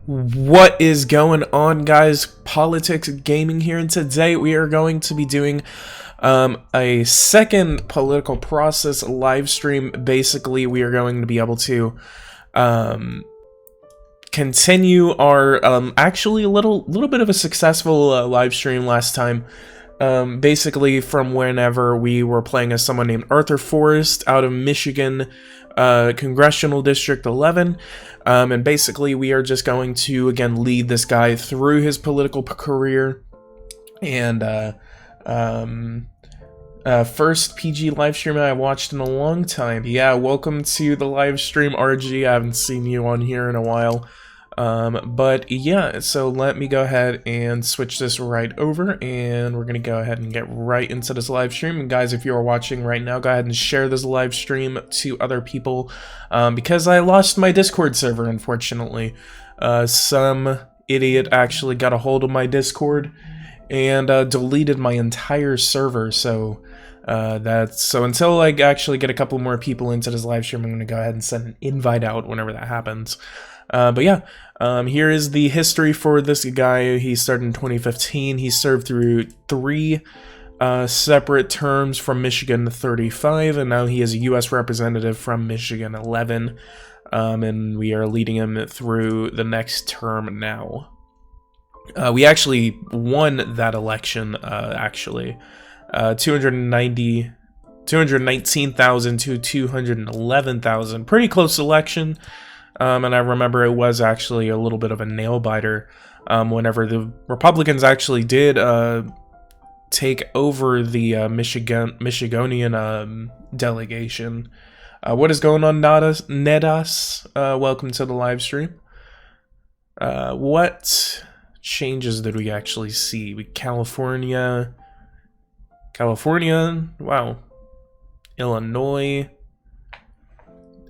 What is going on, guys? Politics Gaming here, and today we are going to be doing a second political process live stream. Basically, we are going to be able to continue our actually a little bit of a successful live stream last time. Basically from whenever we were playing as someone named Arthur Forrest out of Michigan, Congressional District 11, and basically we are just going to again lead this guy through his political career. And first PG live stream I watched in a long time. Yeah, welcome to the live stream, RG. I haven't seen you on here in a while. But yeah, so let me go ahead and switch this right over, and we're gonna go ahead and get right into this live stream. And guys, if you are watching right now, go ahead and share this live stream to other people, because I lost my Discord server, unfortunately. Some idiot actually got a hold of my Discord and deleted my entire server. So until I actually get a couple more people into this live stream, I'm gonna go ahead and send an invite out whenever that happens. But yeah, here is the history for this guy. He started in 2015. He served through 3 separate terms from Michigan 35, and now he is a U.S. representative from Michigan 11, and we are leading him through the next term now. We actually won that election, 219,000 to 211,000. Pretty close election. And I remember it was actually a little bit of a nail-biter whenever the Republicans actually did take over the Michiganian delegation. What is going on, Nedas? Welcome to the live stream. What changes did we actually see? California, wow. Illinois.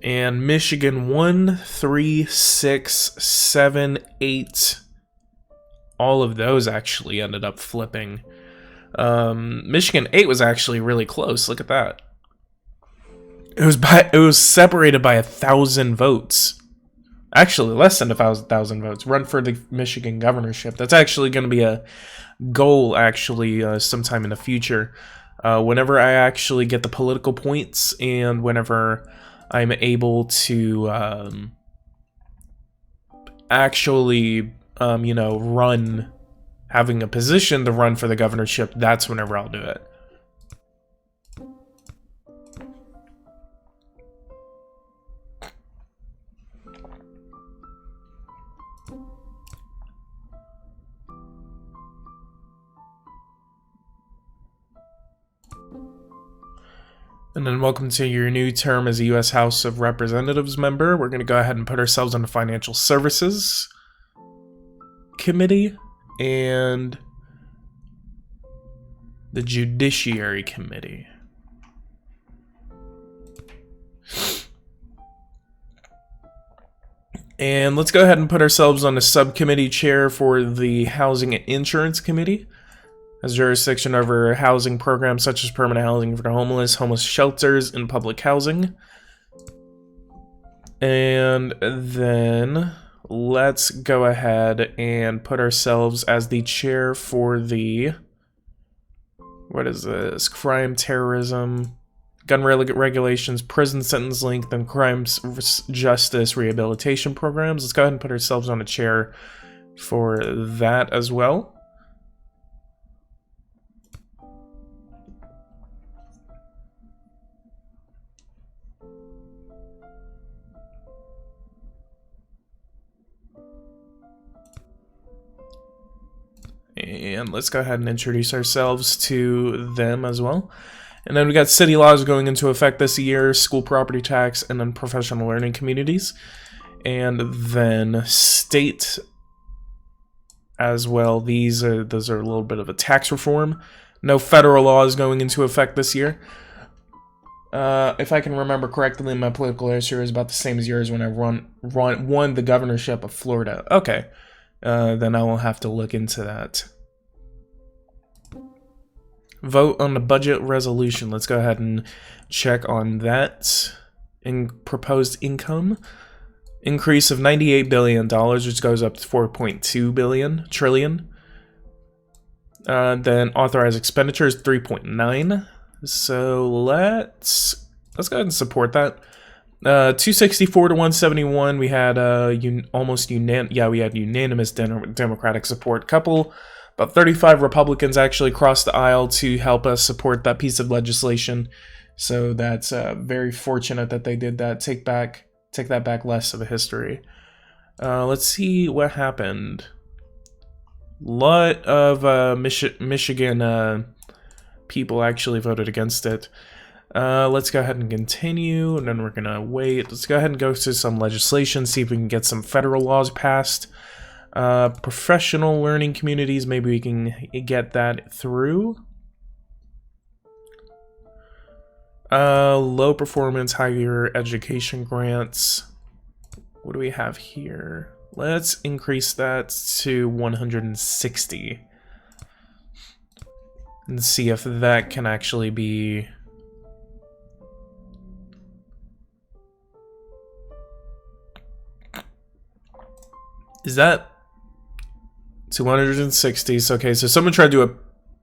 And Michigan 1, 3, 6, 7, 8. All of those actually ended up flipping. Michigan 8 was actually really close. Look at that. It was separated by 1,000 votes. Actually, less than 1,000 votes. Run for the Michigan governorship. That's actually going to be a goal, actually, sometime in the future. Whenever I actually get the political points, and whenever I'm able to actually, run, having a position to run for the governorship, that's whenever I'll do it. And then welcome to your new term as a U.S. House of Representatives member. We're going to go ahead and put ourselves on the Financial Services Committee and the Judiciary Committee. And let's go ahead and put ourselves on the subcommittee chair for the Housing and Insurance Committee. Has jurisdiction over housing programs such as permanent housing for the homeless, homeless shelters, and public housing. And then let's go ahead and put ourselves as the chair for the, what is this? Crime, terrorism, gun regulations, prison sentence length, and crimes justice rehabilitation programs. Let's go ahead and put ourselves on a chair for that as well. And let's go ahead and introduce ourselves to them as well. And then we got city laws going into effect this year, school property tax, and then professional learning communities. And then state as well. Those are a little bit of a tax reform. No federal laws going into effect this year. If I can remember correctly, my political history is about the same as yours when I won the governorship of Florida. Okay. Then I will have to look into that. Vote on the budget resolution. Let's go ahead and check on that. In proposed income. increase of $98 billion, which goes up to 4.2 trillion. Then authorized expenditures 3.9. So let's go ahead and support that. 264 to 171. We had we had unanimous Democratic support. About 35 Republicans actually crossed the aisle to help us support that piece of legislation. So that's very fortunate that they did that. Take that back, less of a history. Let's see what happened. Lot of Michigan people actually voted against it. Let's go ahead and continue, and then we're gonna wait. Let's go ahead and go to some legislation, see if we can get some federal laws passed. Professional learning communities, maybe we can get that through. Low performance, higher education grants. What do we have here? Let's increase that to 160. And see if that can actually be... Is that 260? So, okay, so someone tried to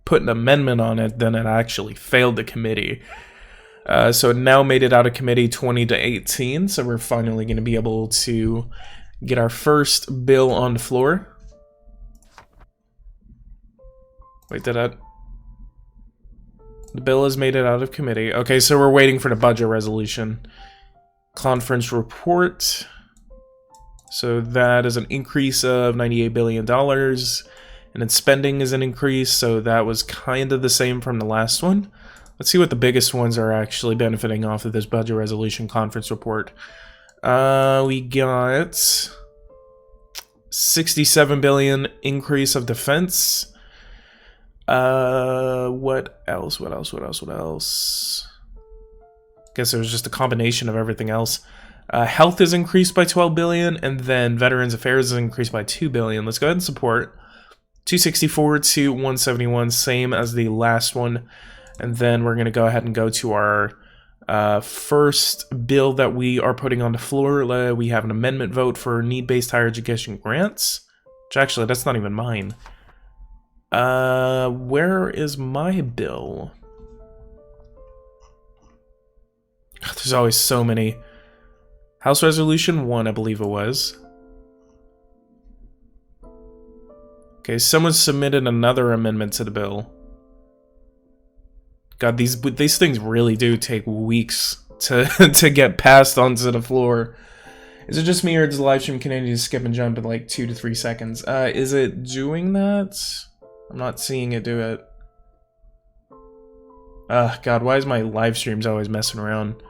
put an amendment on it, then it actually failed the committee. So it now made it out of committee 20 to 18, so we're finally going to be able to get our first bill on the floor. Wait, the bill has made it out of committee. Okay, so we're waiting for the budget resolution. Conference report. So that is an increase of $98 billion. And then spending is an increase, so that was kind of the same from the last one. Let's see what the biggest ones are actually benefiting off of this budget resolution conference report. We got $67 billion increase of defense. What else? Guess it was just a combination of everything else. Health is increased by $12 billion, and then Veterans Affairs is increased by $2 billion. Let's go ahead and support. 264 to 171, same as the last one. And then we're going to go ahead and go to our first bill that we are putting on the floor. We have an amendment vote for need-based higher education grants. Which actually, that's not even mine. Where is my bill? There's always so many. House Resolution 1, I believe it was. Okay, someone submitted another amendment to the bill. God, these things really do take weeks to to get passed onto the floor. Is it just me, or does the live stream continue to skip and jump in like 2 to 3 seconds? Is it doing that? I'm not seeing it do it. God, why is my live streams always messing around?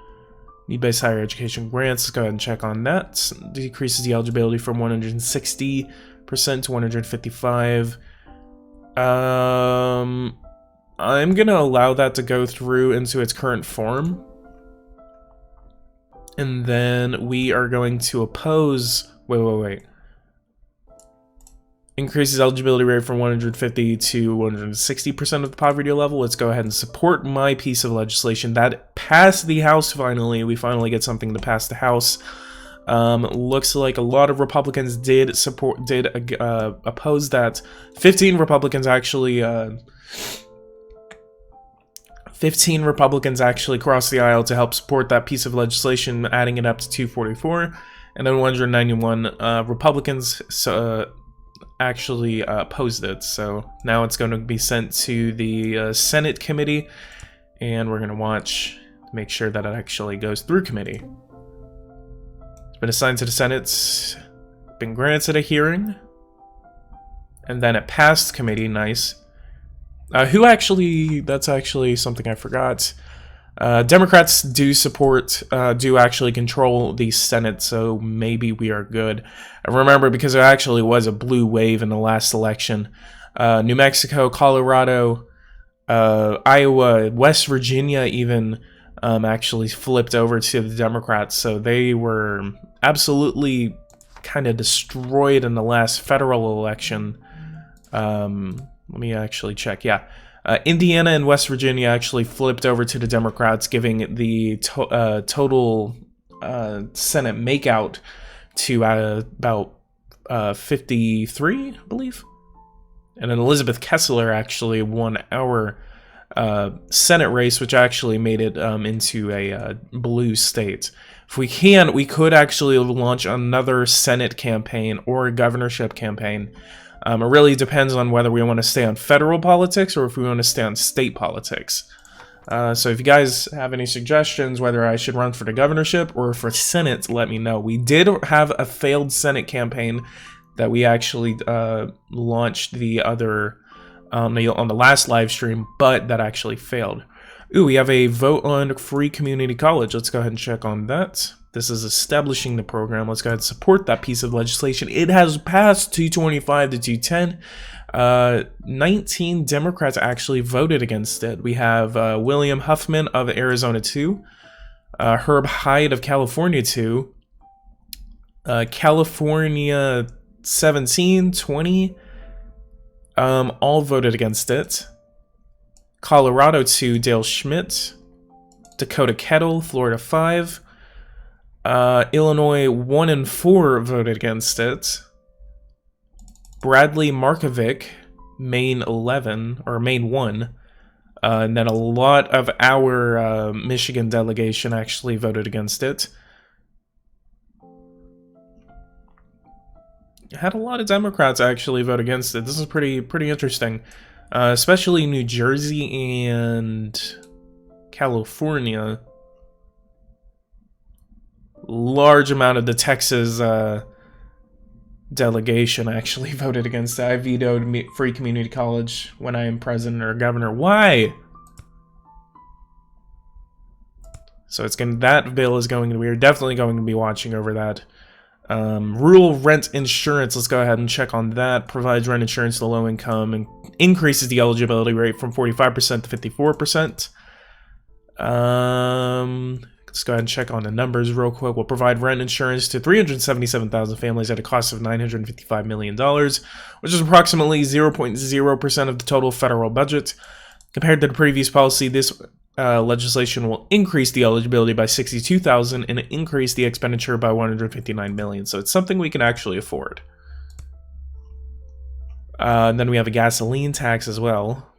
Need-based higher education grants. Let's go ahead and check on that. Decreases the eligibility from 160% to 155. I'm gonna allow that to go through into its current form. And then we are going to oppose... Wait. Increases eligibility rate from 150 to 160% of the poverty level. Let's go ahead and support my piece of legislation. That passed the House finally. We finally get something to pass the House. Looks like a lot of Republicans did oppose that. 15 Republicans actually... 15 Republicans actually crossed the aisle to help support that piece of legislation, adding it up to 244. And then 191 Republicans actually opposed it. So now it's going to be sent to the Senate committee, and we're going to watch to make sure that it actually goes through committee. It's been assigned to the Senate, been granted a hearing, and then it passed committee. Nice. That's actually something I forgot. Democrats do actually control the Senate, so maybe we are good. I remember because there actually was a blue wave in the last election. New Mexico, Colorado, Iowa, West Virginia even actually flipped over to the Democrats, so they were absolutely kind of destroyed in the last federal election. Let me actually check. Yeah. Indiana and West Virginia actually flipped over to the Democrats, giving the total Senate makeout to about 53, I believe. And then Elizabeth Kessler actually won our Senate race, which actually made it into a blue state. If we can, we could actually launch another Senate campaign or a governorship campaign. It really depends on whether we want to stay on federal politics or if we want to stay on state politics. So if you guys have any suggestions whether I should run for the governorship or for Senate, let me know. We did have a failed Senate campaign that we actually launched the other on the last live stream, but that actually failed. Ooh, we have a vote on free community college. Let's go ahead and check on that. This is establishing the program. Let's go ahead and support that piece of legislation. It has passed 225 to 210. 19 Democrats actually voted against it. We have William Huffman of Arizona 2, Herb Hyde of California 2, California 17, 20, all voted against it. Colorado 2, Dale Schmidt, Dakota Kettle, Florida 5, Illinois 1 and 4 voted against it. Bradley Markovic, Maine 11, or Maine 1, and then a lot of our Michigan delegation actually voted against it. Had a lot of Democrats actually vote against it. This is pretty interesting, especially New Jersey and California. Large amount of the Texas delegation actually voted against it. I vetoed free community college when I am president or governor. Why? So that bill is going to, we are definitely going to be watching over that. Rural rent insurance, let's go ahead and check on that. Provides rent insurance to low income and increases the eligibility rate from 45% to 54%. Let's go ahead and check on the numbers real quick. We'll provide rent insurance to 377,000 families at a cost of $955 million, which is approximately 0.0% of the total federal budget. Compared to the previous policy, this legislation will increase the eligibility by 62,000 and increase the expenditure by 159 million. So it's something we can actually afford. And then we have a gasoline tax as well.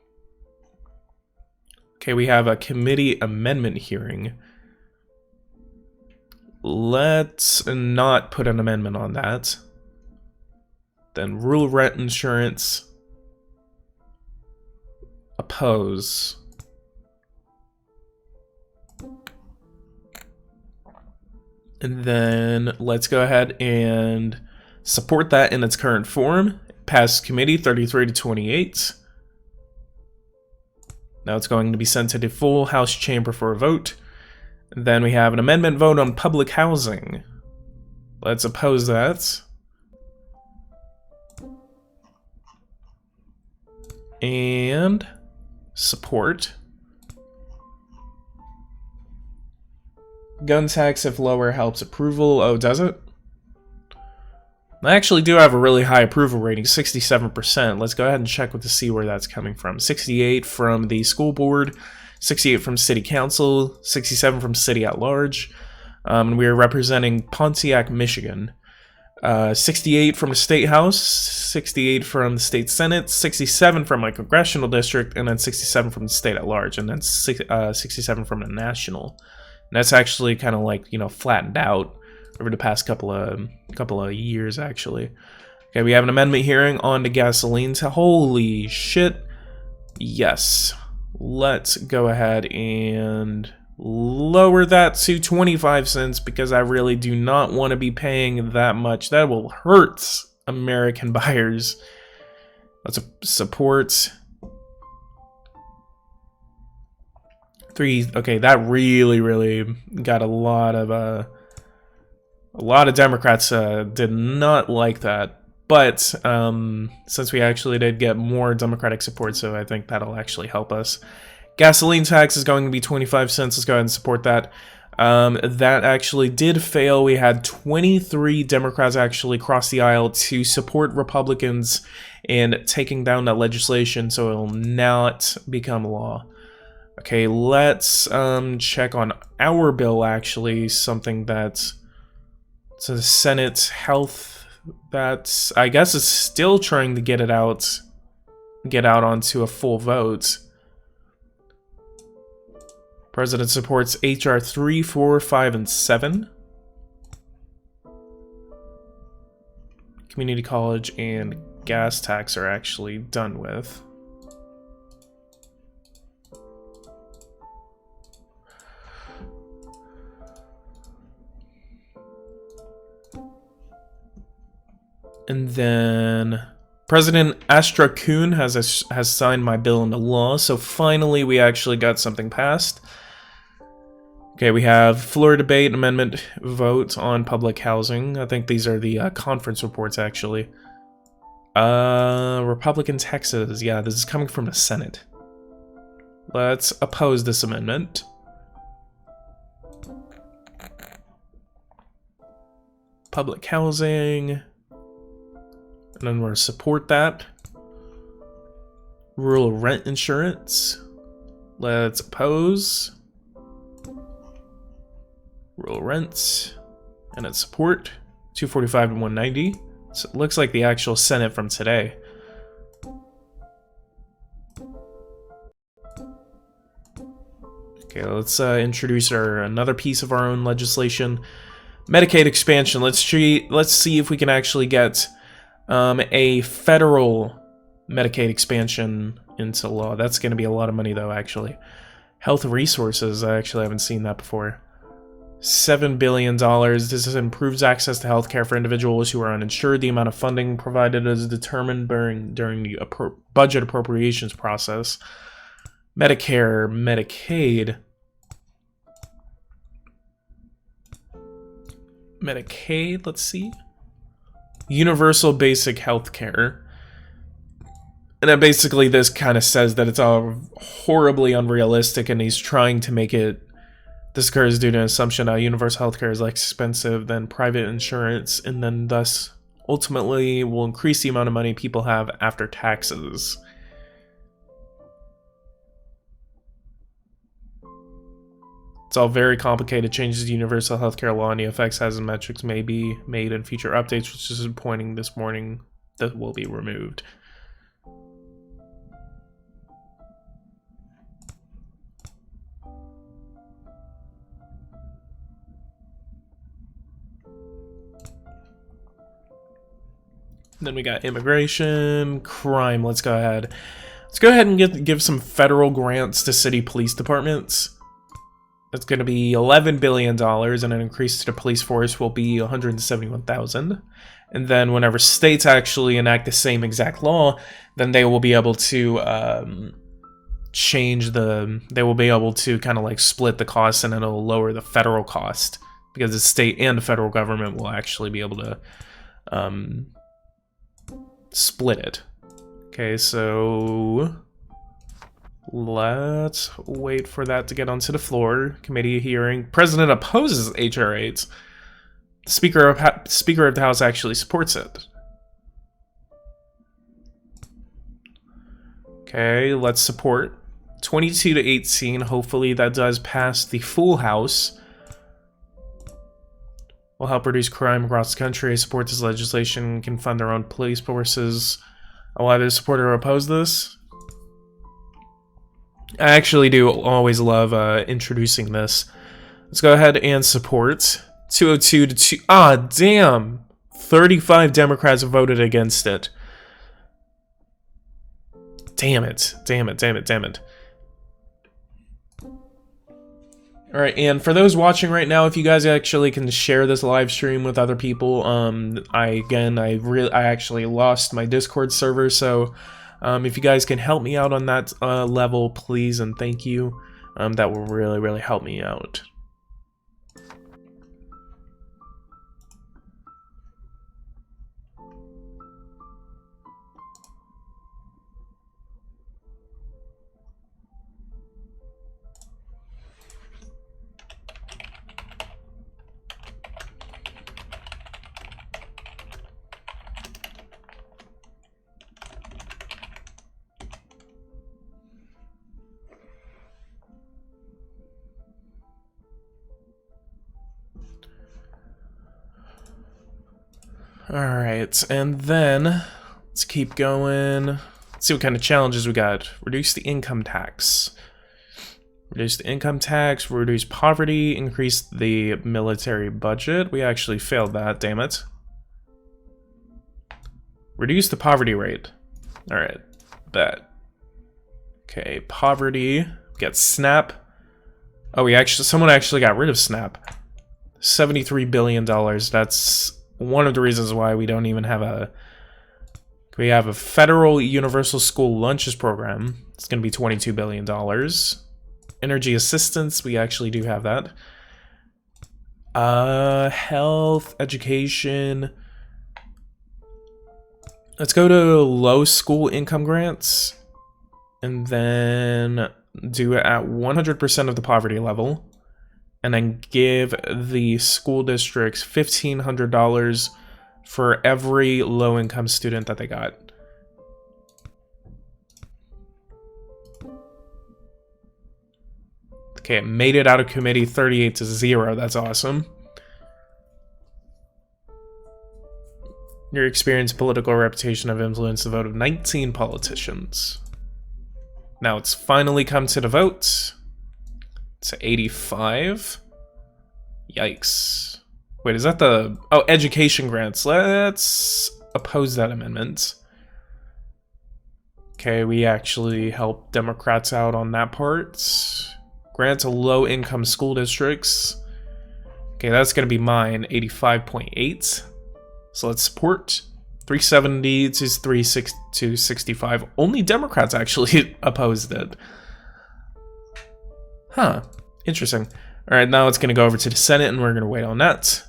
Okay, we have a committee amendment hearing. Let's not put an amendment on that. Then rural rent insurance. Oppose. And then let's go ahead and support that in its current form. Pass committee 33 to 28. Now it's going to be sent to the full House chamber for a vote. And then we have an amendment vote on public housing. Let's oppose that. And support. Gun tax if lower helps approval. Oh, does it? I actually do have a really high approval rating, 67%. Let's go ahead and check to see where that's coming from. 68 from the school board, 68 from city council, 67 from city at large. And we are representing Pontiac, Michigan. 68 from the state house, 68 from the state senate, 67 from my congressional district, and then 67 from the state at large, and then 67 from the national. And that's actually kind of like, you know, flattened out over the past couple of years, actually. Okay, we have an amendment hearing on the gasolines. Holy shit. Yes. Let's go ahead and lower that to 25 cents because I really do not want to be paying that much. That will hurt American buyers. Let's support. Okay, that really got a lot of Democrats did not like that, but since we actually did get more Democratic support, so I think that'll actually help us. Gasoline tax is going to be 25 cents. Let's go ahead and support that. That actually did fail. We had 23 Democrats actually cross the aisle to support Republicans in taking down that legislation, so it will not become law. Okay, let's check on our bill, actually, something that So the Senate health, that's, I guess, is still trying to get out onto a full vote. President supports HR 3, 4, 5, and 7. Community college and gas tax are actually done with. And then President Astra Kuhn has signed my bill into law, so finally we actually got something passed. Okay, we have floor debate, amendment vote on public housing. I think these are the conference reports, actually. Republican Texas. Yeah, this is coming from the Senate. Let's oppose this amendment. Public housing. And then we're going to support that. Rural rent insurance. Let's oppose. Rural rents. And its support. 245 and 190. So it looks like the actual Senate from today. Okay, let's introduce another piece of our own legislation. Medicaid expansion. Let's see if we can actually get a federal Medicaid expansion into law. That's going to be a lot of money, though, actually. Health resources. I actually haven't seen that before. $7 billion. This improves access to healthcare for individuals who are uninsured. The amount of funding provided is determined during the budget appropriations process. Medicare, Medicaid. Medicaid, let's see. Universal basic healthcare. And then basically this kind of says that it's all horribly unrealistic and he's trying to make it. This occurs due to an assumption that universal healthcare is less expensive than private insurance and then thus ultimately will increase the amount of money people have after taxes. It's all very complicated. Changes to universal healthcare law and the effects has and metrics may be made in future updates, which is disappointing this morning that will be removed. Then we got immigration, crime. Let's go ahead. Let's go ahead and give some federal grants to city police departments. That's going to be $11 billion, and an increase to the police force will be $171,000. And then whenever states actually enact the same exact law, then they will be able to change the. They will be able to kind of like split the cost, and it'll lower the federal cost because the state and the federal government will actually be able to split it. Okay, so let's wait for that to get onto the floor. Committee hearing. President opposes HR 8. Speaker of the House actually supports it. Okay, let's support. 22 to 18. Hopefully that does pass the full House. Will help reduce crime across the country. Support this legislation. Can fund their own police forces. I'll either support or oppose this. I actually do always love introducing this. Let's go ahead and support. 202 to 2. Ah, damn! 35 Democrats voted against it. Damn it. Damn it, damn it, damn it. Alright, and for those watching right now, if you guys actually can share this live stream with other people, I actually lost my Discord server, so if you guys can help me out on that level, please and thank you. That will really, really help me out. Alright, and then let's keep going. Let's see what kind of challenges we got. Reduce the income tax. Reduce the income tax, reduce poverty, increase the military budget. We actually failed that, damn it. Reduce the poverty rate. Alright, bet. Okay, poverty. Get SNAP. Oh, someone actually got rid of SNAP. $73 billion. That's one of the reasons why we don't even have a... We have a federal universal school lunches program. It's going to be $22 billion. Energy assistance, we actually do have that. Health, education. Let's go to low school income grants. And then do it at 100% of the poverty level. And then give the school districts $1,500 for every low-income student that they got. Okay, it made it out of committee 38-0. That's awesome. Your experience, political reputation have influenced the vote of 19 politicians. Now it's finally come to the vote. It's 85. Yikes. Wait, is that the... Oh, education grants. Let's oppose that amendment. Okay, we actually helped Democrats out on that part. Grant to low-income school districts. Okay, that's going to be mine, 85.8. So let's support 370 to 365. Only Democrats actually opposed it. Huh, interesting. All right, now it's going to go over to the Senate, and we're going to wait on that.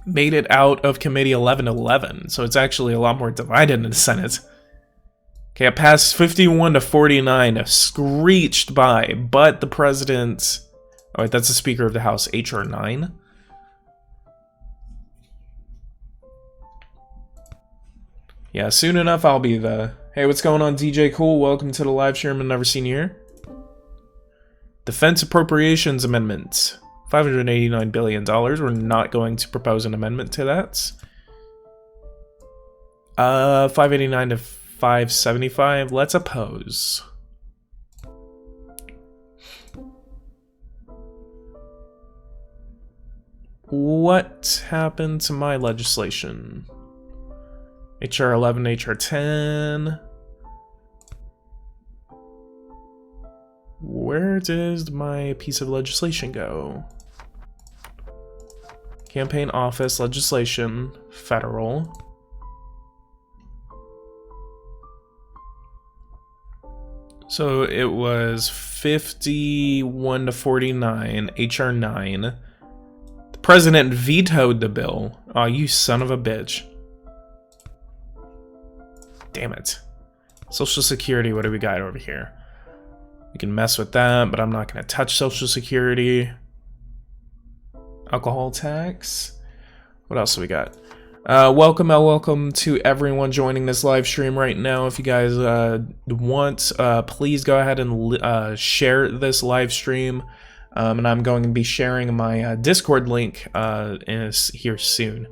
Made it out of committee 11-11, so it's actually a lot more divided in the Senate. Okay, it passed 51-49, screeched by, but the president... Oh wait, that's the Speaker of the House, H.R. 9. Yeah, soon enough I'll be the... Hey, what's going on, DJ Cool? Welcome to the live stream. I've never seen you here. Defense Appropriations Amendment. $589 billion. We're not going to propose an amendment to that. 589 to 575. Let's oppose. What happened to my legislation? HR 11, HR 10. Where did my piece of legislation go? Campaign office, legislation, federal. So it was 51-49, HR 9. The president vetoed the bill. Aw, you son of a bitch. Damn it. Social Security, what do we got over here? We can mess with that, but I'm not going to touch Social Security. Alcohol tax. What else do we got? Welcome to everyone joining this live stream right now. If you guys want, please go ahead and share this live stream. And I'm going to be sharing my Discord link here soon.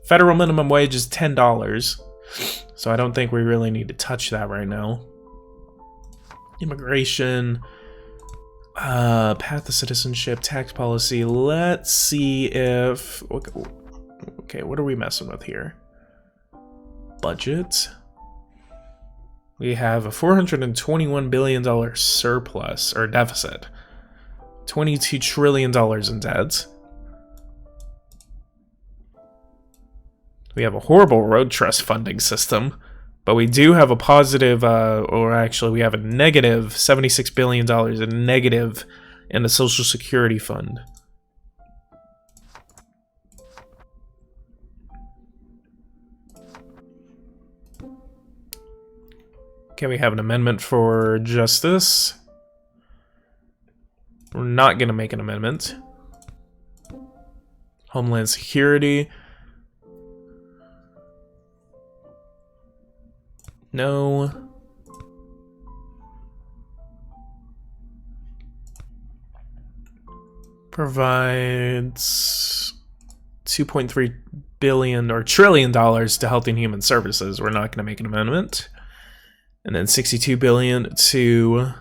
Federal minimum wage is $10. So I don't think we really need to touch that right now. Immigration, path to citizenship, tax policy. Let's see if... Okay, what are we messing with here? Budget. We have a $421 billion surplus, or deficit. $22 trillion in debt. We have a horrible road trust funding system, but we do have a positive, or actually we have a negative $76 billion in negative in the Social Security Fund. Okay, we have an amendment for justice. We're not going to make an amendment. Homeland Security. No. Provides $2.3 billion or trillion dollars to health and human services. We're not going to make an amendment. And then 62 billion to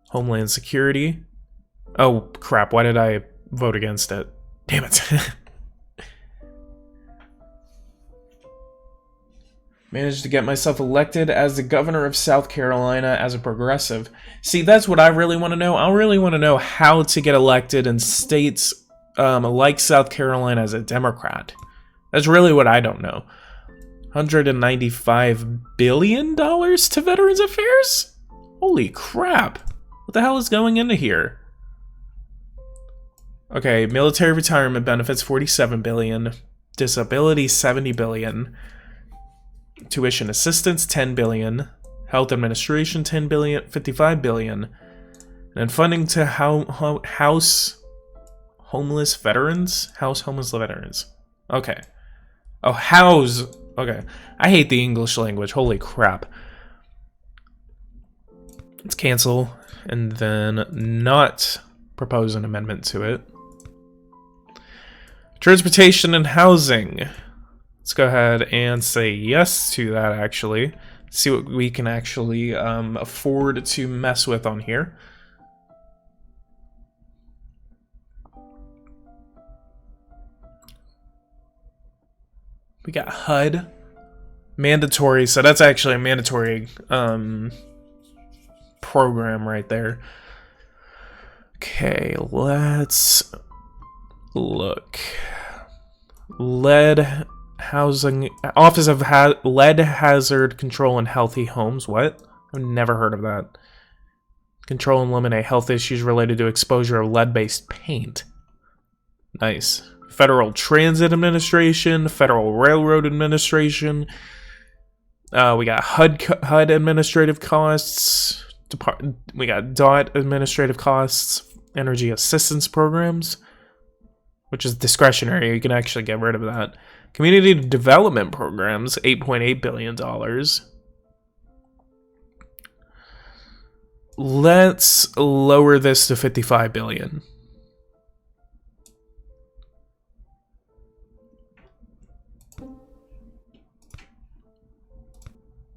Homeland Security. Oh, crap. Why did I vote against it? Damn it. Managed to get myself elected as the governor of South Carolina as a progressive. See, that's what I really want to know. I really want to know how to get elected in states like South Carolina as a Democrat. That's really what I don't know. $195 billion to Veterans Affairs? Holy crap. What the hell is going into here? Okay, military retirement benefits, $47 billion. Disability, $70 billion. Tuition assistance, $10 billion. Health administration, $10 billion, $55 billion. And then funding to house homeless veterans? House homeless veterans. Okay. Oh, house. Okay. I hate the English language. Holy crap. Let's cancel and then not propose an amendment to it. Transportation and housing. Let's go ahead and say yes to that, actually. See what we can actually afford to mess with on here. We got HUD. Mandatory, so that's actually a mandatory program right there. Okay, let's look. Lead housing, Office of Lead Hazard Control and Healthy Homes. What? I've never heard of that. Control and eliminate health issues related to exposure of lead-based paint. Nice. Federal Transit Administration, Federal Railroad Administration. We got HUD administrative costs. We got DOT administrative costs. Energy assistance programs, which is discretionary. You can actually get rid of that. Community development programs, $8.8 billion. Let's lower this to $55 billion.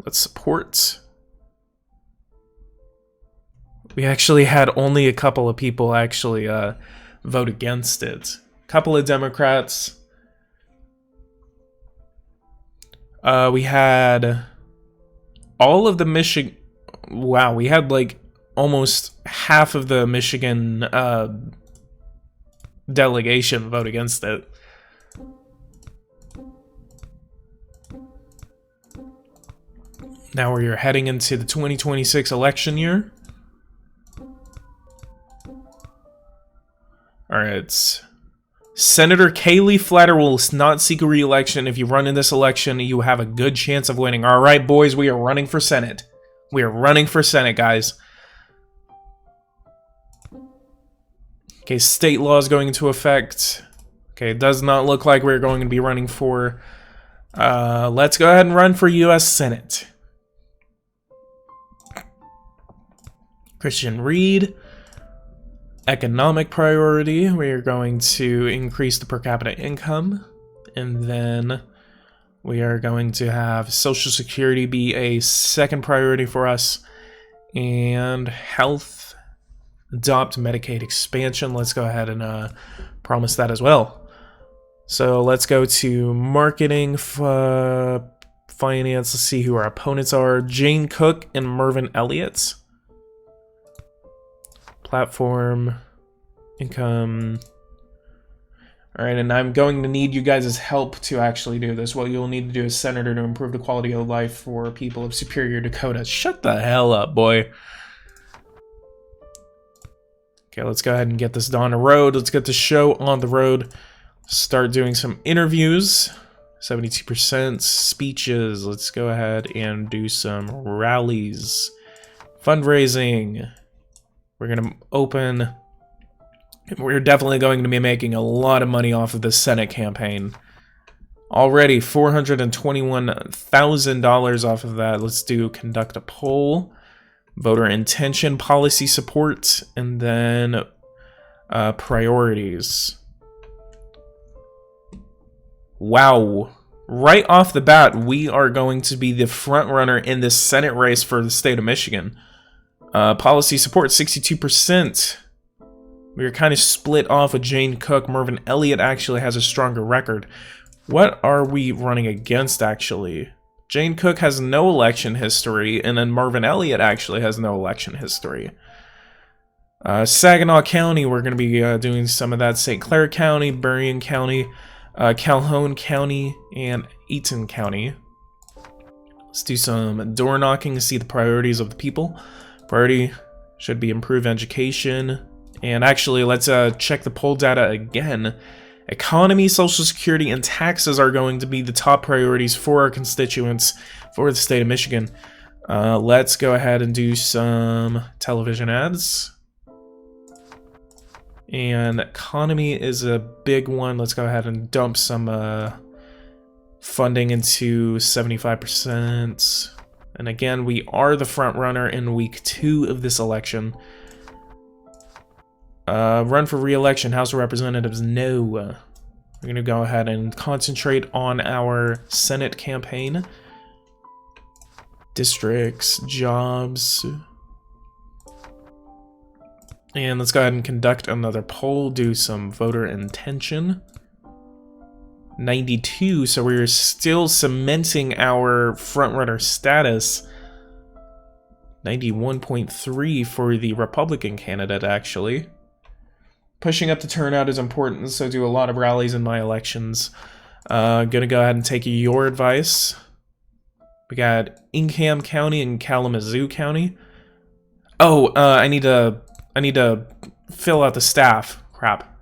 Let's support. We actually had only a couple of people actually vote against it. A couple of Democrats. We had all of the Michigan. Wow, we had like almost half of the Michigan delegation vote against it. Now we're heading into the 2026 election year. Alright. Senator Kaylee Flatter will not seek a re-election. If you run in this election, you have a good chance of winning. Alright, boys, we are running for Senate. We are running for Senate, guys. Okay, state law is going into effect. Okay, it does not look like we're going to be running for... let's go ahead and run for U.S. Senate. Christian Reed. Economic priority. We are going to increase the per capita income. And then we are going to have Social Security be a second priority for us. And health. Adopt Medicaid expansion. Let's go ahead and promise that as well. So let's go to marketing, finance. Let's see who our opponents are. Jane Cook and Mervyn Elliott. Platform, income. All right, and I'm going to need you guys' help to actually do this. What you'll need to do as senator to improve the quality of life for people of Superior Dakota. Shut the hell up, boy. Okay, let's go ahead and get this on the road. Let's get the show on the road. Start doing some interviews. 72% speeches. Let's go ahead and do some rallies. Fundraising. We're going to open... We're definitely going to be making a lot of money off of this Senate campaign. Already $421,000 off of that. Let's do conduct a poll. Voter intention, policy support, and then priorities. Wow. Right off the bat, we are going to be the front runner in this Senate race for the state of Michigan. Policy support, 62%. We were kind of split off with Jane Cook. Mervyn Elliott actually has a stronger record. What are we running against, actually? Jane Cook has no election history, and then Mervyn Elliott actually has no election history. Saginaw County, we're going to be doing some of that. St. Clair County, Berrien County, Calhoun County, and Eaton County. Let's do some door knocking to see the priorities of the people. Priority should be improve education. And actually, let's check the poll data again. Economy, Social Security, and taxes are going to be the top priorities for our constituents for the state of Michigan. Let's go ahead and do some television ads. And economy is a big one. Let's go ahead and dump some funding into 75%. And again, we are the front runner in week 2 of this election. Run for re-election, House of Representatives, no. We're going to go ahead and concentrate on our Senate campaign. Districts, jobs. And let's go ahead and conduct another poll, do some voter intention. 92, so we're still cementing our frontrunner status. 91.3 for the Republican candidate, actually. Pushing up the turnout is important, so do a lot of rallies in my elections. Gonna go ahead and take your advice. We got Ingham County and Kalamazoo County. Oh, I need to fill out the staff. Crap.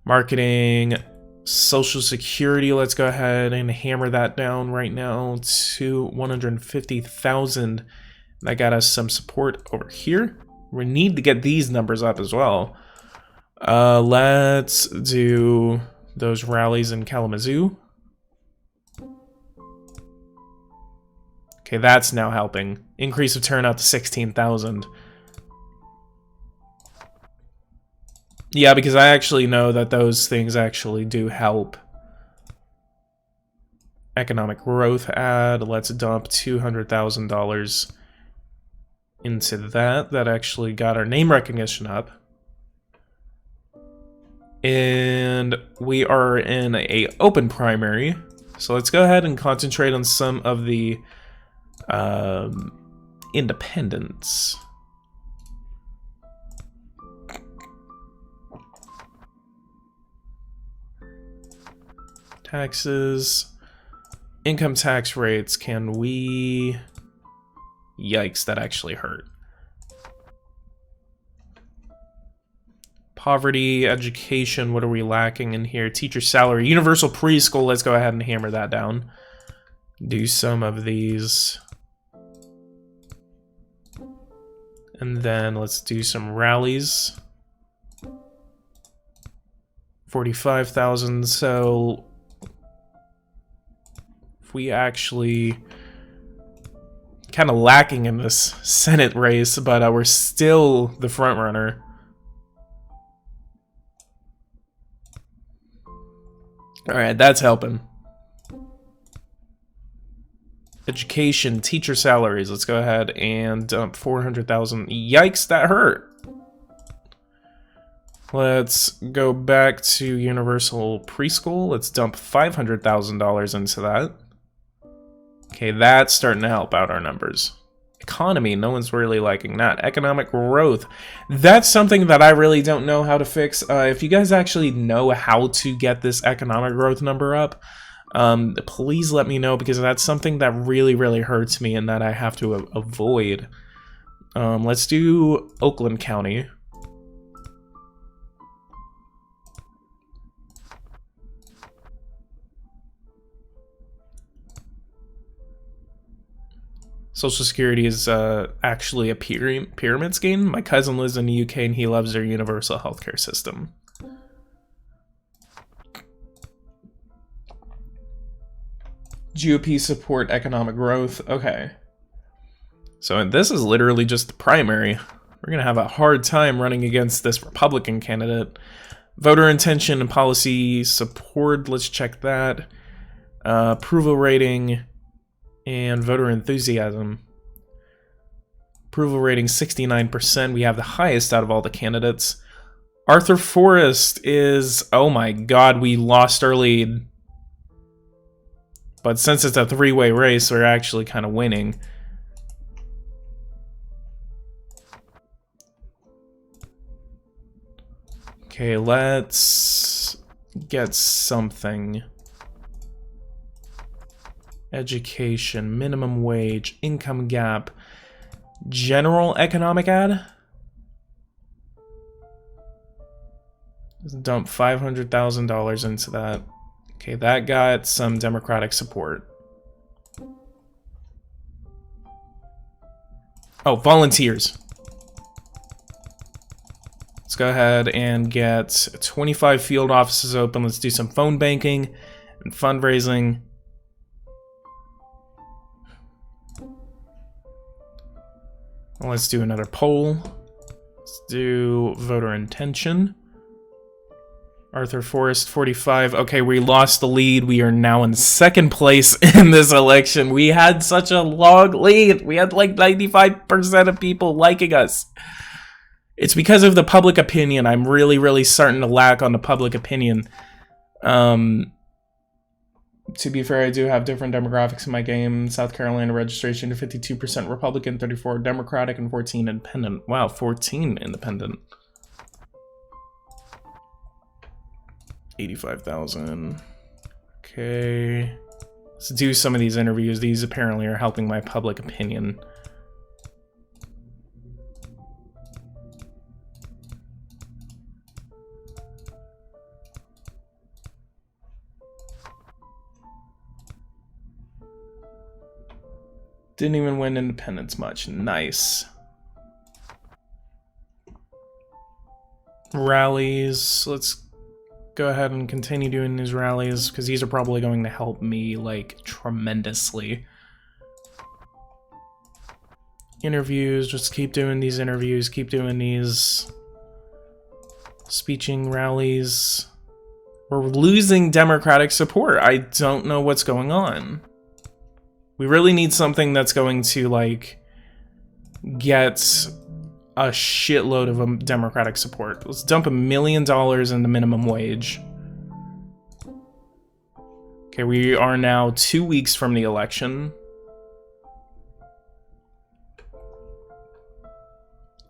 Marketing, Social Security. Let's go ahead and hammer that down right now to 150,000. That got us some support over here. We need to get these numbers up as well. Let's do those rallies in Kalamazoo. Okay, that's now helping. Increase of turnout to 16,000. Yeah, because I actually know that those things actually do help. Economic growth ad. Let's dump $200,000 into that. That actually got our name recognition up. And we are in a open primary. So let's go ahead and concentrate on some of the independents. Taxes. Income tax rates. Can we... Yikes, that actually hurt. Poverty, education, what are we lacking in here? Teacher salary, universal preschool, let's go ahead and hammer that down. Do some of these. And then let's do some rallies. 45,000, so if we actually kind of lacking in this Senate race, but we're still the front runner. Alright, that's helping. Education, teacher salaries. Let's go ahead and dump 400,000. Yikes, that hurt. Let's go back to universal preschool. Let's dump $500,000 into that. Okay, that's starting to help out our numbers. Economy, no one's really liking that. Economic growth, that's something that I really don't know how to fix. If you guys actually know how to get this economic growth number up, please let me know, because that's something that really hurts me and that I have to avoid. Let's do Oakland County. Social Security is actually a pyramid scheme. My cousin lives in the UK and he loves their universal healthcare system. GOP support economic growth. Okay. So this is literally just the primary. We're going to have a hard time running against this Republican candidate. Voter intention and policy support, let's check that. Approval rating and voter enthusiasm. Approval rating 69%. We have the highest out of all the candidates. Arthur Forrest is, oh my god, we lost our lead. But since it's a three-way race, we're actually kind of winning. Okay, let's get something. Education, minimum wage, income gap, general economic ad. Let's dump $500,000 into that. Okay, that got some Democratic support. Oh, volunteers. Let's go ahead and get 25 field offices open. Let's do some phone banking and fundraising. Let's do another poll. Let's do voter intention. Arthur Forrest, 45. Okay, we lost the lead. We are now in second place in this election. We had such a long lead. We had like 95% of people liking us. It's because of the public opinion. I'm really starting to lack on the public opinion. To be fair, I do have different demographics in my game. South Carolina registration to 52% Republican, 34 Democratic, and 14 independent. Wow, 14 independent. 85,000. Okay. Let's do some of these interviews. These apparently are helping my public opinion. Didn't even win independents much. Nice. Rallies. Let's go ahead and continue doing these rallies because these are probably going to help me like tremendously. Interviews. Just keep doing these interviews. Keep doing these speeching rallies. We're losing Democratic support. I don't know what's going on. We really need something that's going to, like, get a shitload of Democratic support. Let's dump $1 million in the minimum wage. Okay, we are now 2 weeks from the election.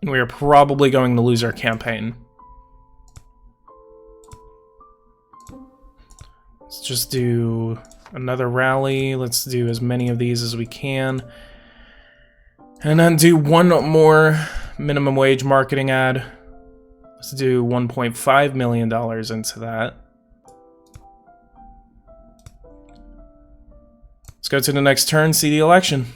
We are probably going to lose our campaign. Let's just do another rally. Let's do as many of these as we can. And then do one more minimum wage marketing ad. Let's do $1.5 million into that. Let's go to the next turn, see the election.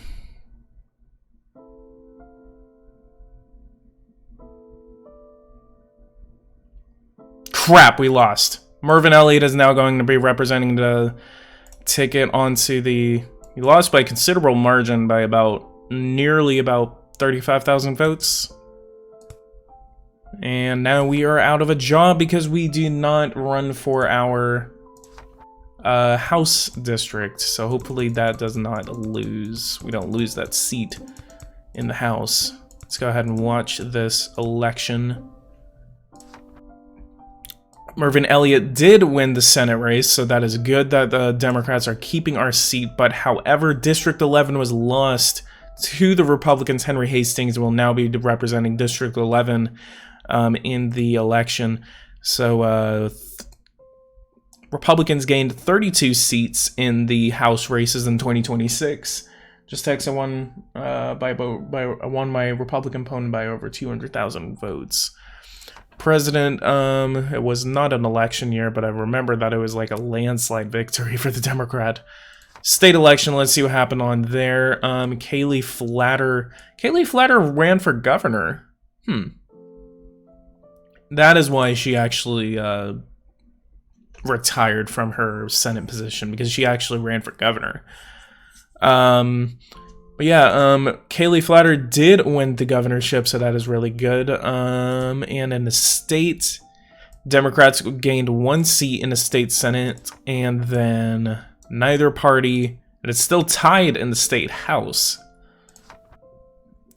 Crap, we lost. Mervyn Elliott is now going to be representing the ticket onto the... He lost by a considerable margin by nearly about 35,000 votes. And now we are out of a job because we do not run for our House district. So hopefully that does not lose. We don't lose that seat in the House. Let's go ahead and watch this election. Mervyn Elliott did win the Senate race, so that is good that the Democrats are keeping our seat. But however, District 11 was lost to the Republicans. Henry Hastings will now be representing District 11 in the election. So Republicans gained 32 seats in the House races in 2026. Just Texas won won my Republican opponent by over 200,000 votes. President, it was not an election year, but I remember that it was like a landslide victory for the Democrat. State election, let's see what happened on there. Kaylee Flatter ran for governor. That is why she actually retired from her Senate position, because she actually ran for governor. But yeah, Kaylee Flatter did win the governorship, so that is really good. And in the state, Democrats gained 1 seat in the state Senate, and then neither party, and it's still tied in the state House.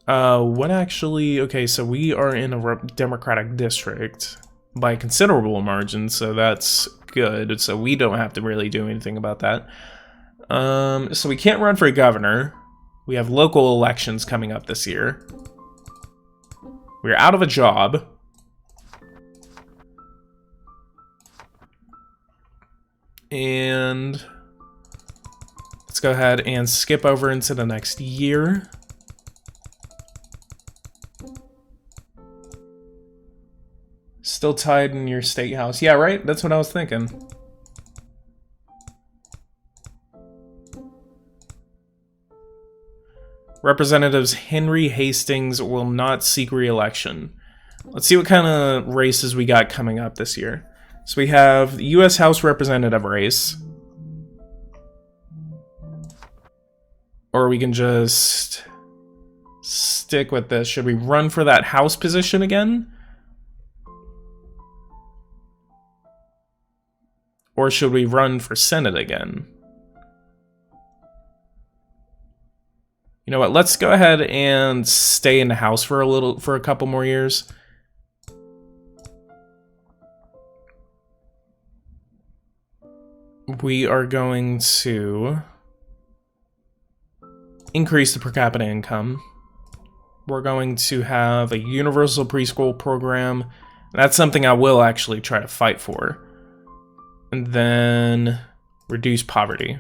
What actually, okay, so we are in a Democratic district by a considerable margin, so that's good. So we don't have to really do anything about that. So we can't run for governor. We have local elections coming up this year. We're out of a job. And let's go ahead and skip over into the next year. Still tied in your state house. Yeah, right? That's what I was thinking. Representatives Henry Hastings will not seek re-election. Let's see what kind of races we got coming up this year. So we have the U.S. House Representative race. Or we can just stick with this. Should we run for that House position again? Or should we run for Senate again? You know what? Let's go ahead and stay in the House for a couple more years. We are going to increase the per capita income. We're going to have a universal preschool program. That's something I will actually try to fight for. And then reduce poverty.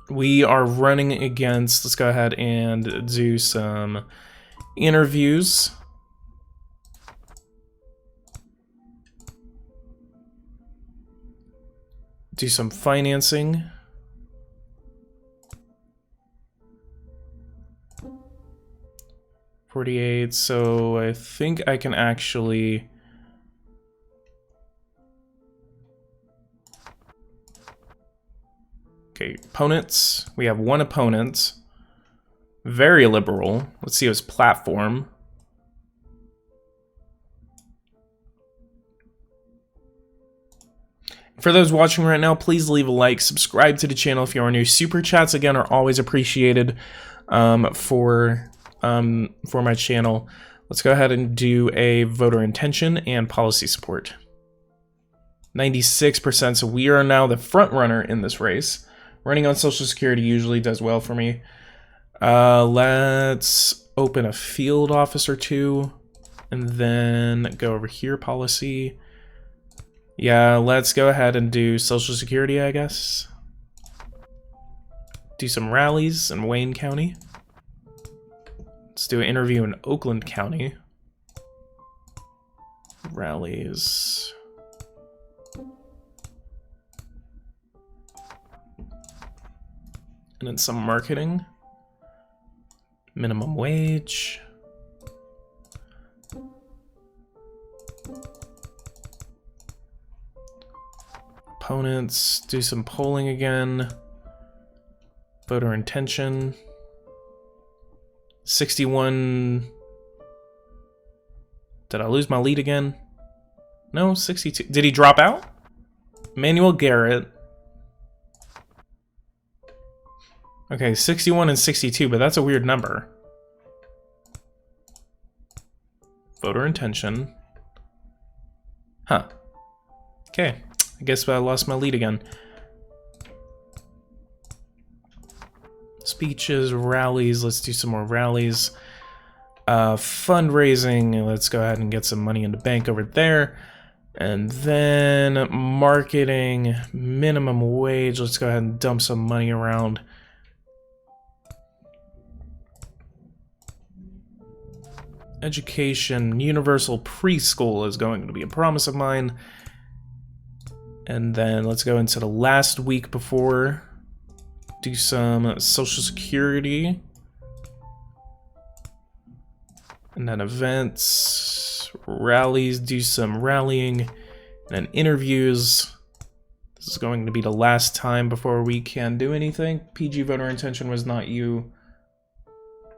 We are running against, let's go ahead and do some interviews. Do some financing. $48, so I think I can actually... Okay, opponents. We have 1 opponent. Very liberal. Let's see his platform. For those watching right now, please leave a like, subscribe to the channel if you are new. Super chats, again, are always appreciated for my channel. Let's go ahead and do a voter intention and policy support. 96%, so we are now the front runner in this race. Running on Social Security usually does well for me. Let's open a field office or 2, and then go over here, policy. Yeah, let's go ahead and do Social Security, I guess. Do some rallies in Wayne County. Let's do an interview in Oakland County. Rallies. And then some marketing. Minimum wage. Opponents. Do some polling again. Voter intention. 61. Did I lose my lead again? No, 62. Did he drop out? Manuel Garrett. Okay, 61 and 62, but that's a weird number. Voter intention. Huh. Okay, I guess I lost my lead again. Speeches, rallies, let's do some more rallies. Fundraising, let's go ahead and get some money in the bank over there. And then marketing, minimum wage, let's go ahead and dump some money around. Education, universal preschool is going to be a promise of mine. And then let's go into the last week before. Do some Social Security. And then events, rallies, do some rallying, and then interviews. This is going to be the last time before we can do anything. PG voter intention was not you.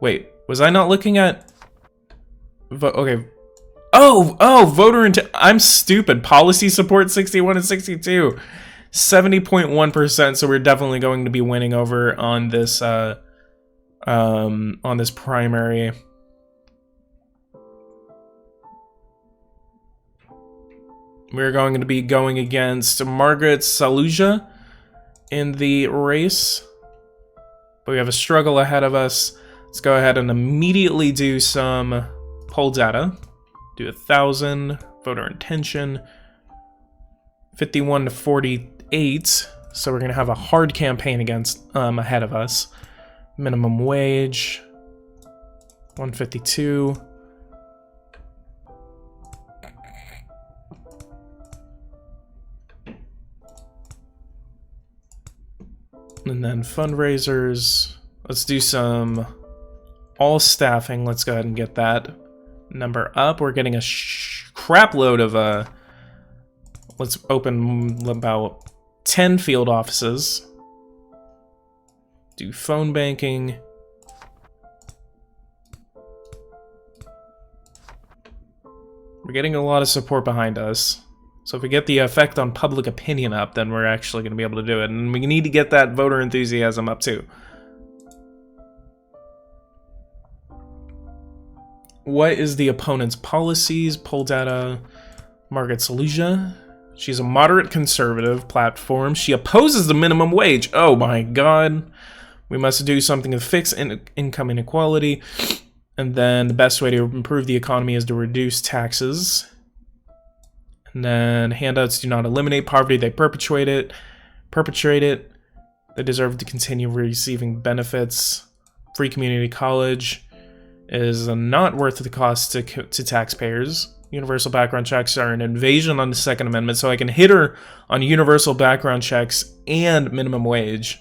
Wait, was I not looking at... Okay, Oh, I'm stupid. Policy support 61 and 62. 70.1%, so we're definitely going to be winning over on this primary. We're going to be going against Margaret Saluja in the race. But we have a struggle ahead of us. Let's go ahead and immediately do some poll data. Do 1,000 voter intention. 51 to 48. So we're gonna have a hard campaign against ahead of us. Minimum wage. 152. And then fundraisers. Let's do some all staffing. Let's go ahead and get that number up. We're getting a crap load of let's open about 10 field offices. Do phone banking. We're getting a lot of support behind us. So if we get the effect on public opinion up, then we're actually going to be able to do it. And we need to get that voter enthusiasm up too. What is the opponent's policies? Poll data. Margaret Saluja. She's a moderate conservative platform. She opposes the minimum wage. Oh my god. We must do something to fix income inequality. And then the best way to improve the economy is to reduce taxes. And then handouts do not eliminate poverty, they perpetuate it. They deserve to continue receiving benefits. Free community college is not worth the cost to taxpayers. Universal background checks are an invasion on the Second Amendment, so I can hit her on universal background checks and minimum wage.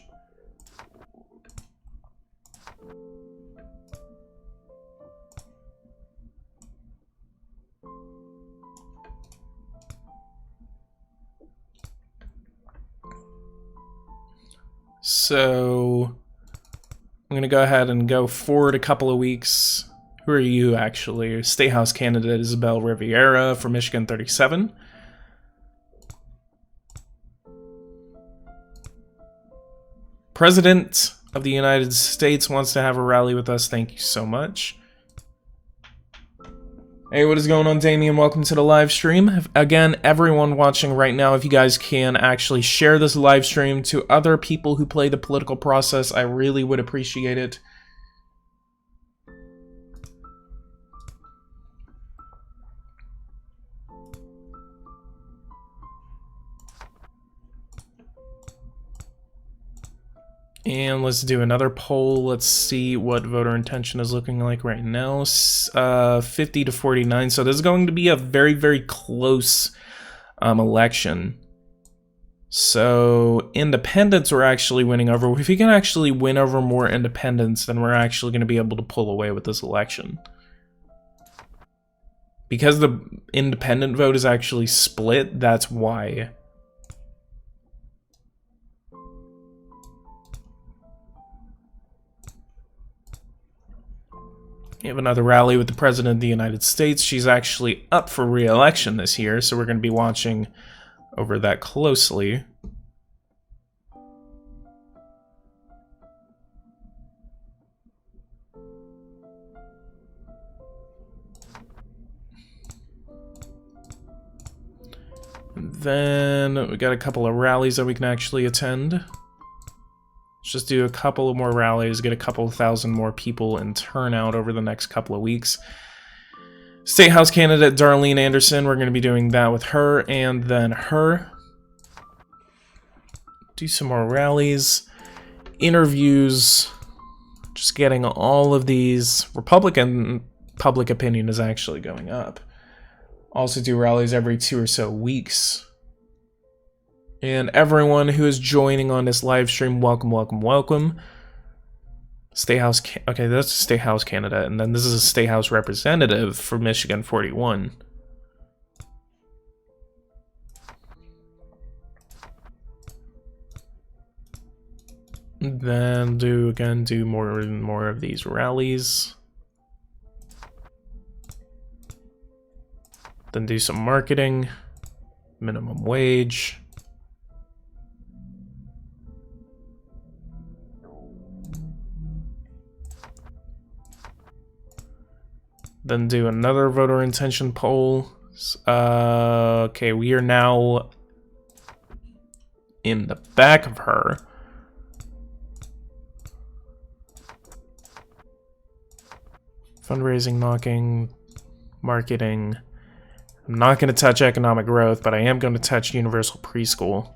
So I'm going to go ahead and go forward a couple of weeks. Who are you, actually? State House candidate Isabel Riviera for Michigan 37. President of the United States wants to have a rally with us. Thank you so much. Hey, what is going on, Damien? Welcome to the live stream. Again, everyone watching right now, if you guys can actually share this live stream to other people who play the political process, I really would appreciate it. And let's do another poll. Let's see what voter intention is looking like right now. 50 to 49. So this is going to be a very, very close election. So independents are actually winning over. If we can actually win over more independents, then we're actually going to be able to pull away with this election. Because the independent vote is actually split, that's why. We have another rally with the President of the United States. She's actually up for re-election this year, so we're going to be watching over that closely. And then we got a couple of rallies that we can actually attend. Let's just do a couple of more rallies, get a couple of thousand more people in turnout over the next couple of weeks. State House candidate Darlene Anderson, we're going to be doing that with her and then her. Do some more rallies, interviews, just getting all of these. Republican public opinion is actually going up. Also do rallies every 2 or so weeks. And everyone who is joining on this live stream, welcome, welcome, welcome. State House, okay, that's a State House candidate, and then this is a State House representative for Michigan 41. Then do more and more of these rallies. Then do some marketing, minimum wage. Then do another voter intention poll. Okay, we are now in the back of her. Fundraising, knocking, marketing. I'm not going to touch economic growth, but I am going to touch universal preschool.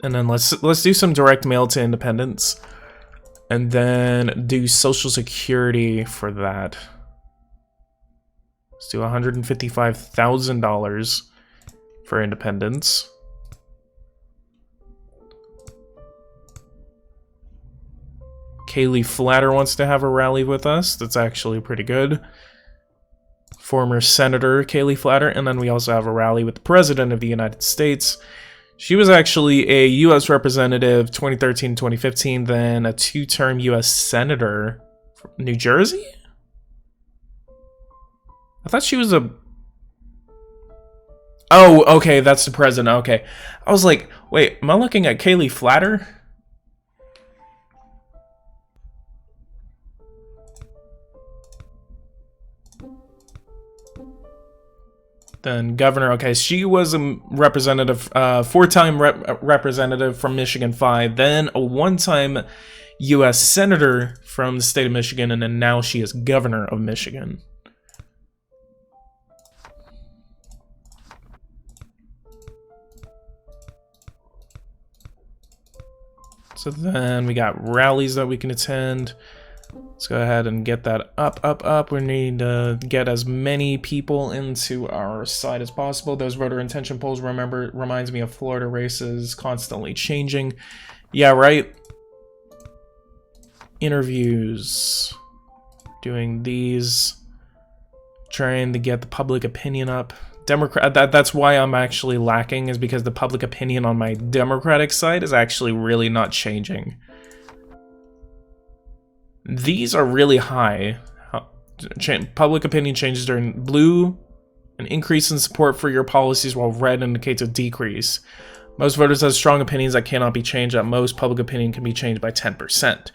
And then let's do some direct mail to independents. And then do Social Security for that. Let's do $155,000 for independents. Kaylee Flatter wants to have a rally with us. That's actually pretty good. Former Senator Kaylee Flatter. And then we also have a rally with the President of the United States. She was actually a U.S. representative 2013-2015, then a two-term U.S. senator from New Jersey? I thought she was a... Oh, okay, that's the president, okay. I was like, wait, am I looking at Kaylee Flatter? Then governor, okay, she was a representative, four-time representative from Michigan 5, then a one-time U.S. senator from the state of Michigan, and then now she is governor of Michigan. So then we got rallies that we can attend. Let's go ahead and get that up. We need to get as many people into our site as possible. Those voter intention polls, remember, reminds me of Florida races constantly changing. Yeah, right? Interviews. Doing these. Trying to get the public opinion up. That's why I'm actually lacking, is because the public opinion on my Democratic side is actually really not changing. These are really high. Public opinion changes during blue, an increase in support for your policies, while red indicates a decrease. Most voters have strong opinions that cannot be changed. At most, public opinion can be changed by 10%.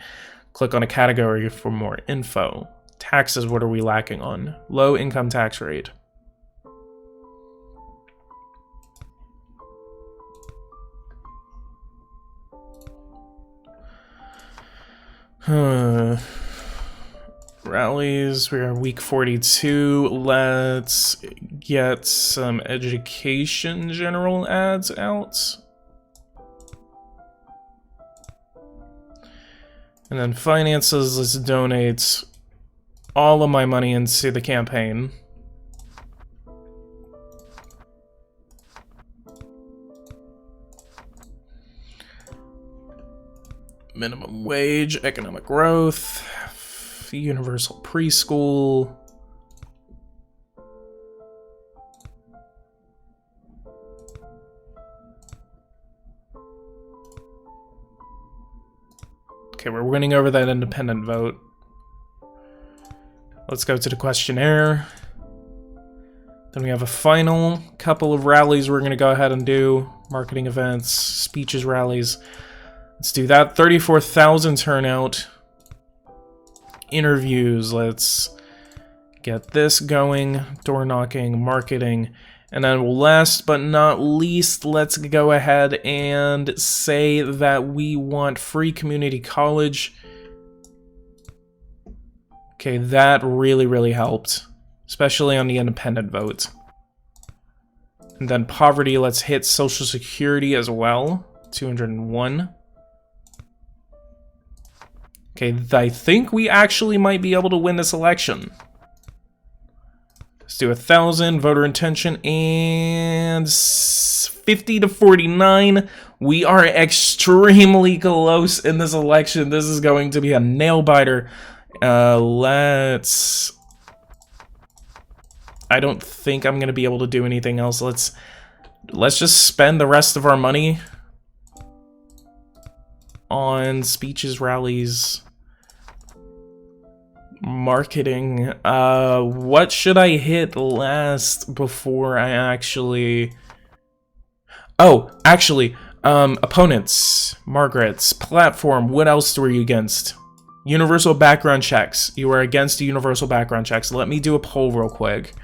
Click on a category for more info. Taxes, what are we lacking on? Low income tax rate. Rallies, we are week 42. Let's get some education general ads out. And then finances, let's donate all of my money into the campaign. Minimum wage, economic growth, universal preschool. Okay, we're winning over that independent vote. Let's go to the questionnaire. Then we have a final couple of rallies we're going to go ahead and do. Marketing events, speeches, rallies. Let's do that. 34,000 turnout. Interviews. Let's get this going. Door knocking, marketing. And then last but not least, let's go ahead and say that we want free community college. Okay, that really helped. Especially on the independent vote. And then poverty, let's hit Social Security as well. 201. Okay, I think we actually might be able to win this election. Let's do 1,000, voter intention, and 50 to 49. We are extremely close in this election. This is going to be a nail-biter. Let's... I don't think I'm going to be able to do anything else. Let's just spend the rest of our money on speeches, rallies. Marketing. What should I hit last before I actually... Oh, actually, opponents, Margaret's, platform, what else were you against? Universal background checks. You are against the universal background checks. Let me do a poll real quick.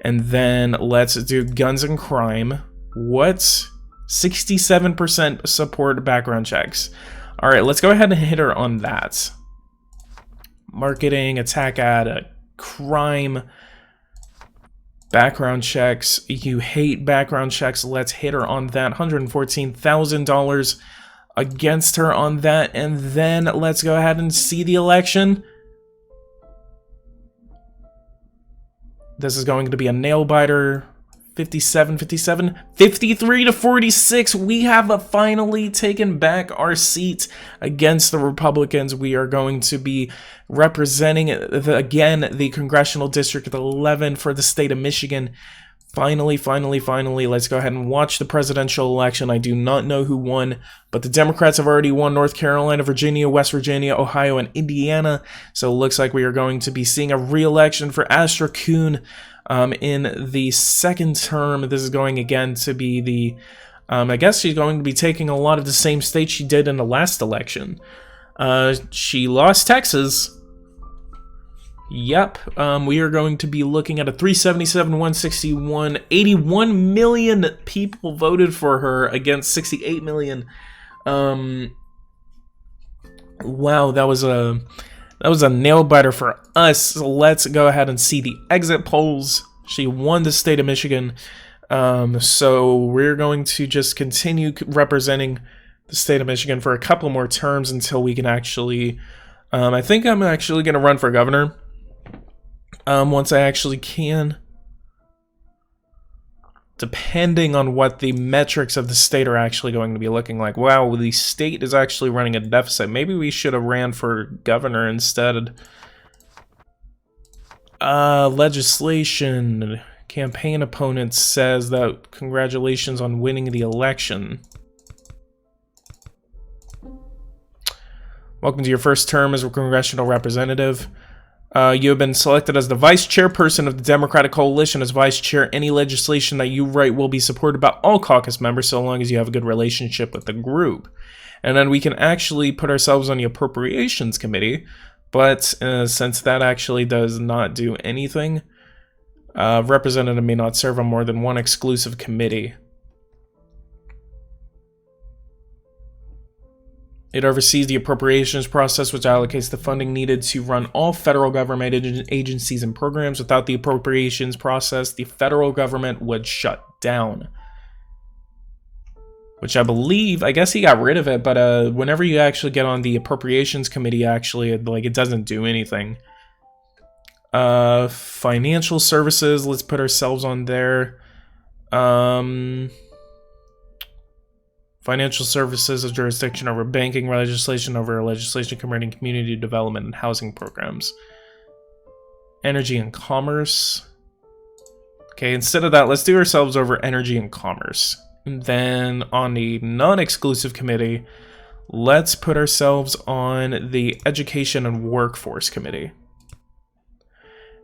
And then let's do guns and crime. What? 67% support background checks. Alright, let's go ahead and hit her on that. Marketing, attack ad, crime, background checks. You hate background checks. Let's hit her on that. $114,000 against her on that. And then let's go ahead and see the election. This is going to be a nail biter. 57, 53 to 46. We have finally taken back our seat against the Republicans. We are going to be representing, again, the Congressional District 11 for the state of Michigan. Finally, let's go ahead and watch the presidential election. I do not know who won, but the Democrats have already won North Carolina, Virginia, West Virginia, Ohio, and Indiana. So it looks like we are going to be seeing a re-election for Astra Kuhn in the second term. This is going again to be the, I guess she's going to be taking a lot of the same states she did in the last election. She lost Texas. Yep, we are going to be looking at a 377, 161, 81 million people voted for her against 68 million. Wow, that was a nail biter for us. So let's go ahead and see the exit polls. She won the state of Michigan. So we're going to just continue representing the state of Michigan for a couple more terms until we can actually, I think I'm actually going to run for governor. Once I actually can, depending on what the metrics of the state are actually going to be looking like. Wow, the state is actually running a deficit. Maybe we should have ran for governor instead. Legislation. Campaign opponent says that congratulations on winning the election. Welcome to your first term as a congressional representative. You have been selected as the vice chairperson of the Democratic Coalition. As vice chair, any legislation that you write will be supported by all caucus members so long as you have a good relationship with the group. And then we can actually put ourselves on the Appropriations Committee, but since that actually does not do anything, representative may not serve on more than one exclusive committee. It oversees the appropriations process, which allocates the funding needed to run all federal government agencies and programs. Without the appropriations process, the federal government would shut down. Which I believe, I guess he got rid of it, but whenever you actually get on the appropriations committee, actually, it doesn't do anything. Financial services, let's put ourselves on there. Financial services of jurisdiction over banking, legislation over legislation committing community development and housing programs. Energy and commerce. Okay, instead of that, let's do ourselves over energy and commerce. And then on the non-exclusive committee, let's put ourselves on the education and workforce committee.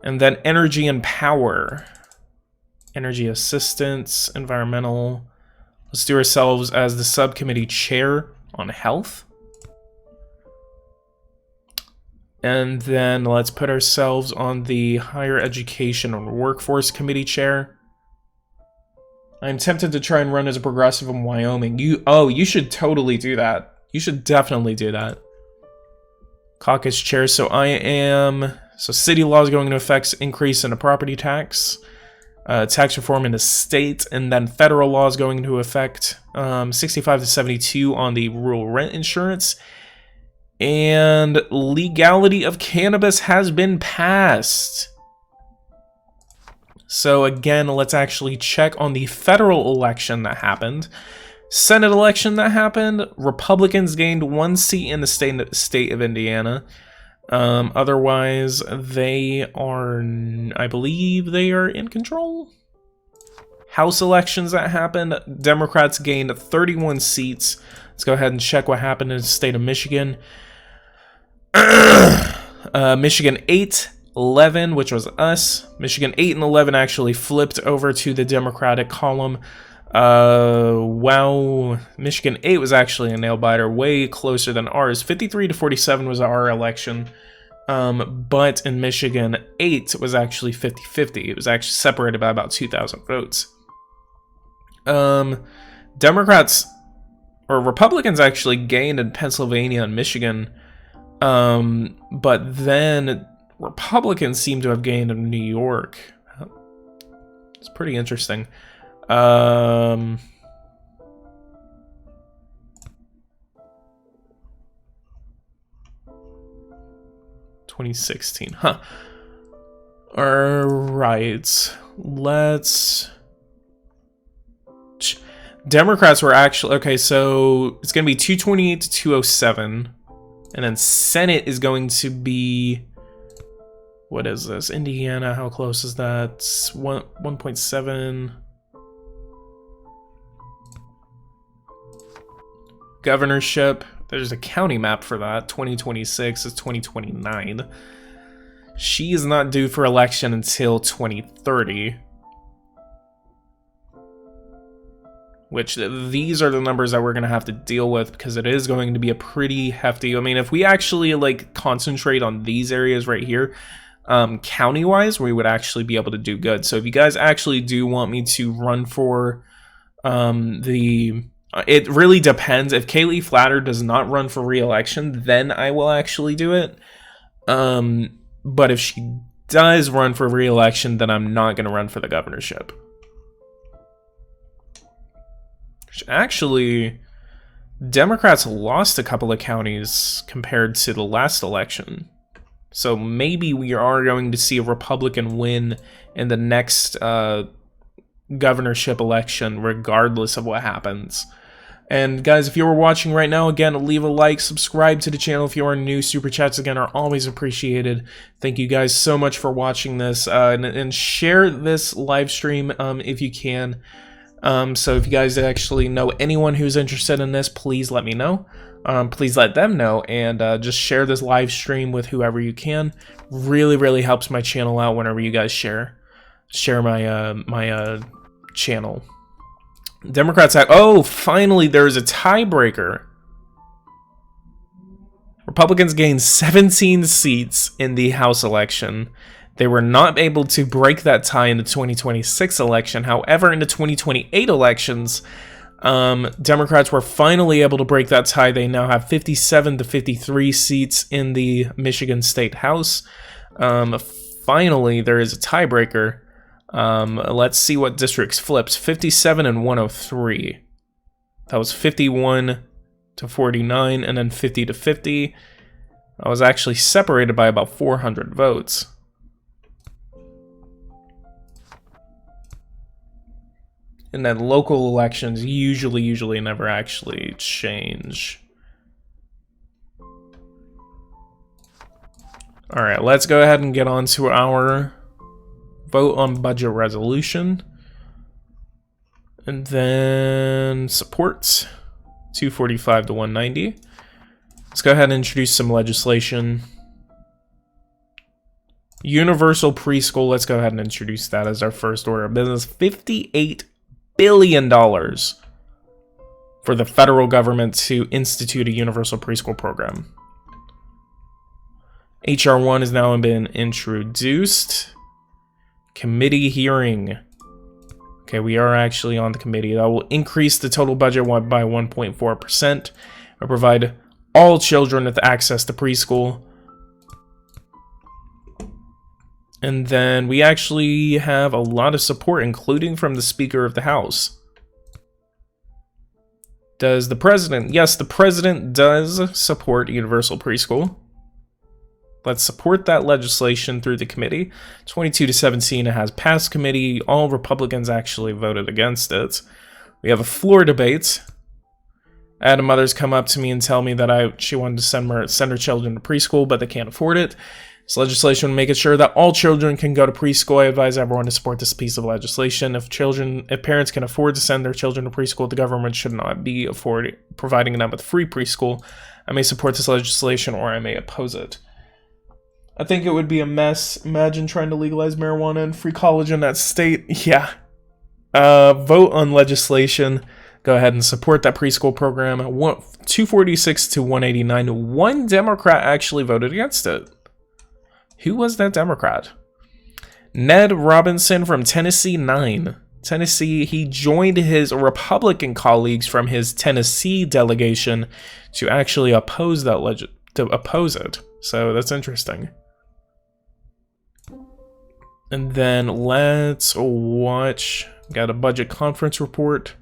And then energy and power. Energy assistance, environmental. Let's do ourselves as the subcommittee chair on health. And then let's put ourselves on the higher education and workforce committee chair. I'm tempted to try and run as a progressive in Wyoming. You should totally do that. You should definitely do that. Caucus chair, so city law is going into effect, increase in a property tax. Tax reform in the state, and then federal laws going into effect, 65 to 72 on the rural rent insurance, and legality of cannabis has been passed. So again, let's actually check on the federal election that happened. Senate election that happened, Republicans gained 1 seat in the state of Indiana. Otherwise, they are, I believe they are in control. House elections that happened, Democrats gained 31 seats. Let's go ahead and check what happened in the state of Michigan. Michigan 8, 11, which was us. Michigan 8 and 11 actually flipped over to the Democratic column. Wow, Michigan 8 was actually a nail-biter, way closer than ours. 53 to 47 was our election. But in Michigan 8 it was actually 50-50. It was actually separated by about 2,000 votes. Democrats or Republicans actually gained in Pennsylvania and Michigan, but then Republicans seem to have gained in New York. It's pretty interesting. 2016, huh? All right, let's. Democrats were actually okay. So it's gonna be 228 to 207, and then Senate is going to be. What is this? Indiana, how close is that? 1.7. Governorship, there's a county map for that. 2026 is 2029. She is not due for election until 2030. Which these are the numbers that we're going to have to deal with because it is going to be a pretty hefty. I mean, if we actually like concentrate on these areas right here, county-wise, we would actually be able to do good. So if you guys actually do want me to run for it really depends. If Kaylee Flatter does not run for re-election, then I will actually do it. But if she does run for re-election, then I'm not going to run for the governorship. Actually, Democrats lost a couple of counties compared to the last election. So maybe we are going to see a Republican win in the next governorship election, regardless of what happens. And guys, if you are watching right now, again, leave a like, subscribe to the channel if you are new. Super chats, again, are always appreciated. Thank you guys so much for watching this. And share this live stream if you can. So if you guys actually know anyone who's interested in this, please let me know. Please let them know, and just share this live stream with whoever you can. Really, really helps my channel out whenever you guys share my channel. Democrats have, oh, finally there's a tiebreaker. Republicans gained 17 seats in the House election. They were not able to break that tie in the 2026 election. However, in the 2028 elections, Democrats were finally able to break that tie. They now have 57 to 53 seats in the Michigan State House. Finally, there is a tiebreaker. Let's see what districts flips. 57 and 103. That was 51 to 49, and then 50 to 50. I was actually separated by about 400 votes. And then local elections usually never actually change. All right, let's go ahead and get on to our vote on budget resolution. And then supports 245 to 190. Let's go ahead and introduce some legislation. Universal preschool, let's go ahead and introduce that as our first order of business. $58 billion for the federal government to institute a universal preschool program. HR 1 has now been introduced. Committee hearing. Okay, we are actually on the committee. That will increase the total budget by 1.4% and provide all children with access to preschool. And then we actually have a lot of support, including from the Speaker of the House. Does the President? Yes, the President does support universal preschool. Let's support that legislation through the committee. 22 to 17, it has passed committee. All Republicans actually voted against it. We have a floor debate. I had mothers come up to me and tell me that she wanted to send her children to preschool, but they can't afford it. This legislation will make it sure that all children can go to preschool. I advise everyone to support this piece of legislation. If parents can afford to send their children to preschool, the government should not be providing them with free preschool. I may support this legislation or I may oppose it. I think it would be a mess. Imagine trying to legalize marijuana and free college in that state. Yeah. Vote on legislation. Go ahead and support that preschool program. 246 to 189. One Democrat actually voted against it. Who was that Democrat? Ned Robinson from Tennessee 9. Tennessee, he joined his Republican colleagues from his Tennessee delegation to actually oppose that oppose it. So that's interesting. And then let's watch. Got a budget conference report.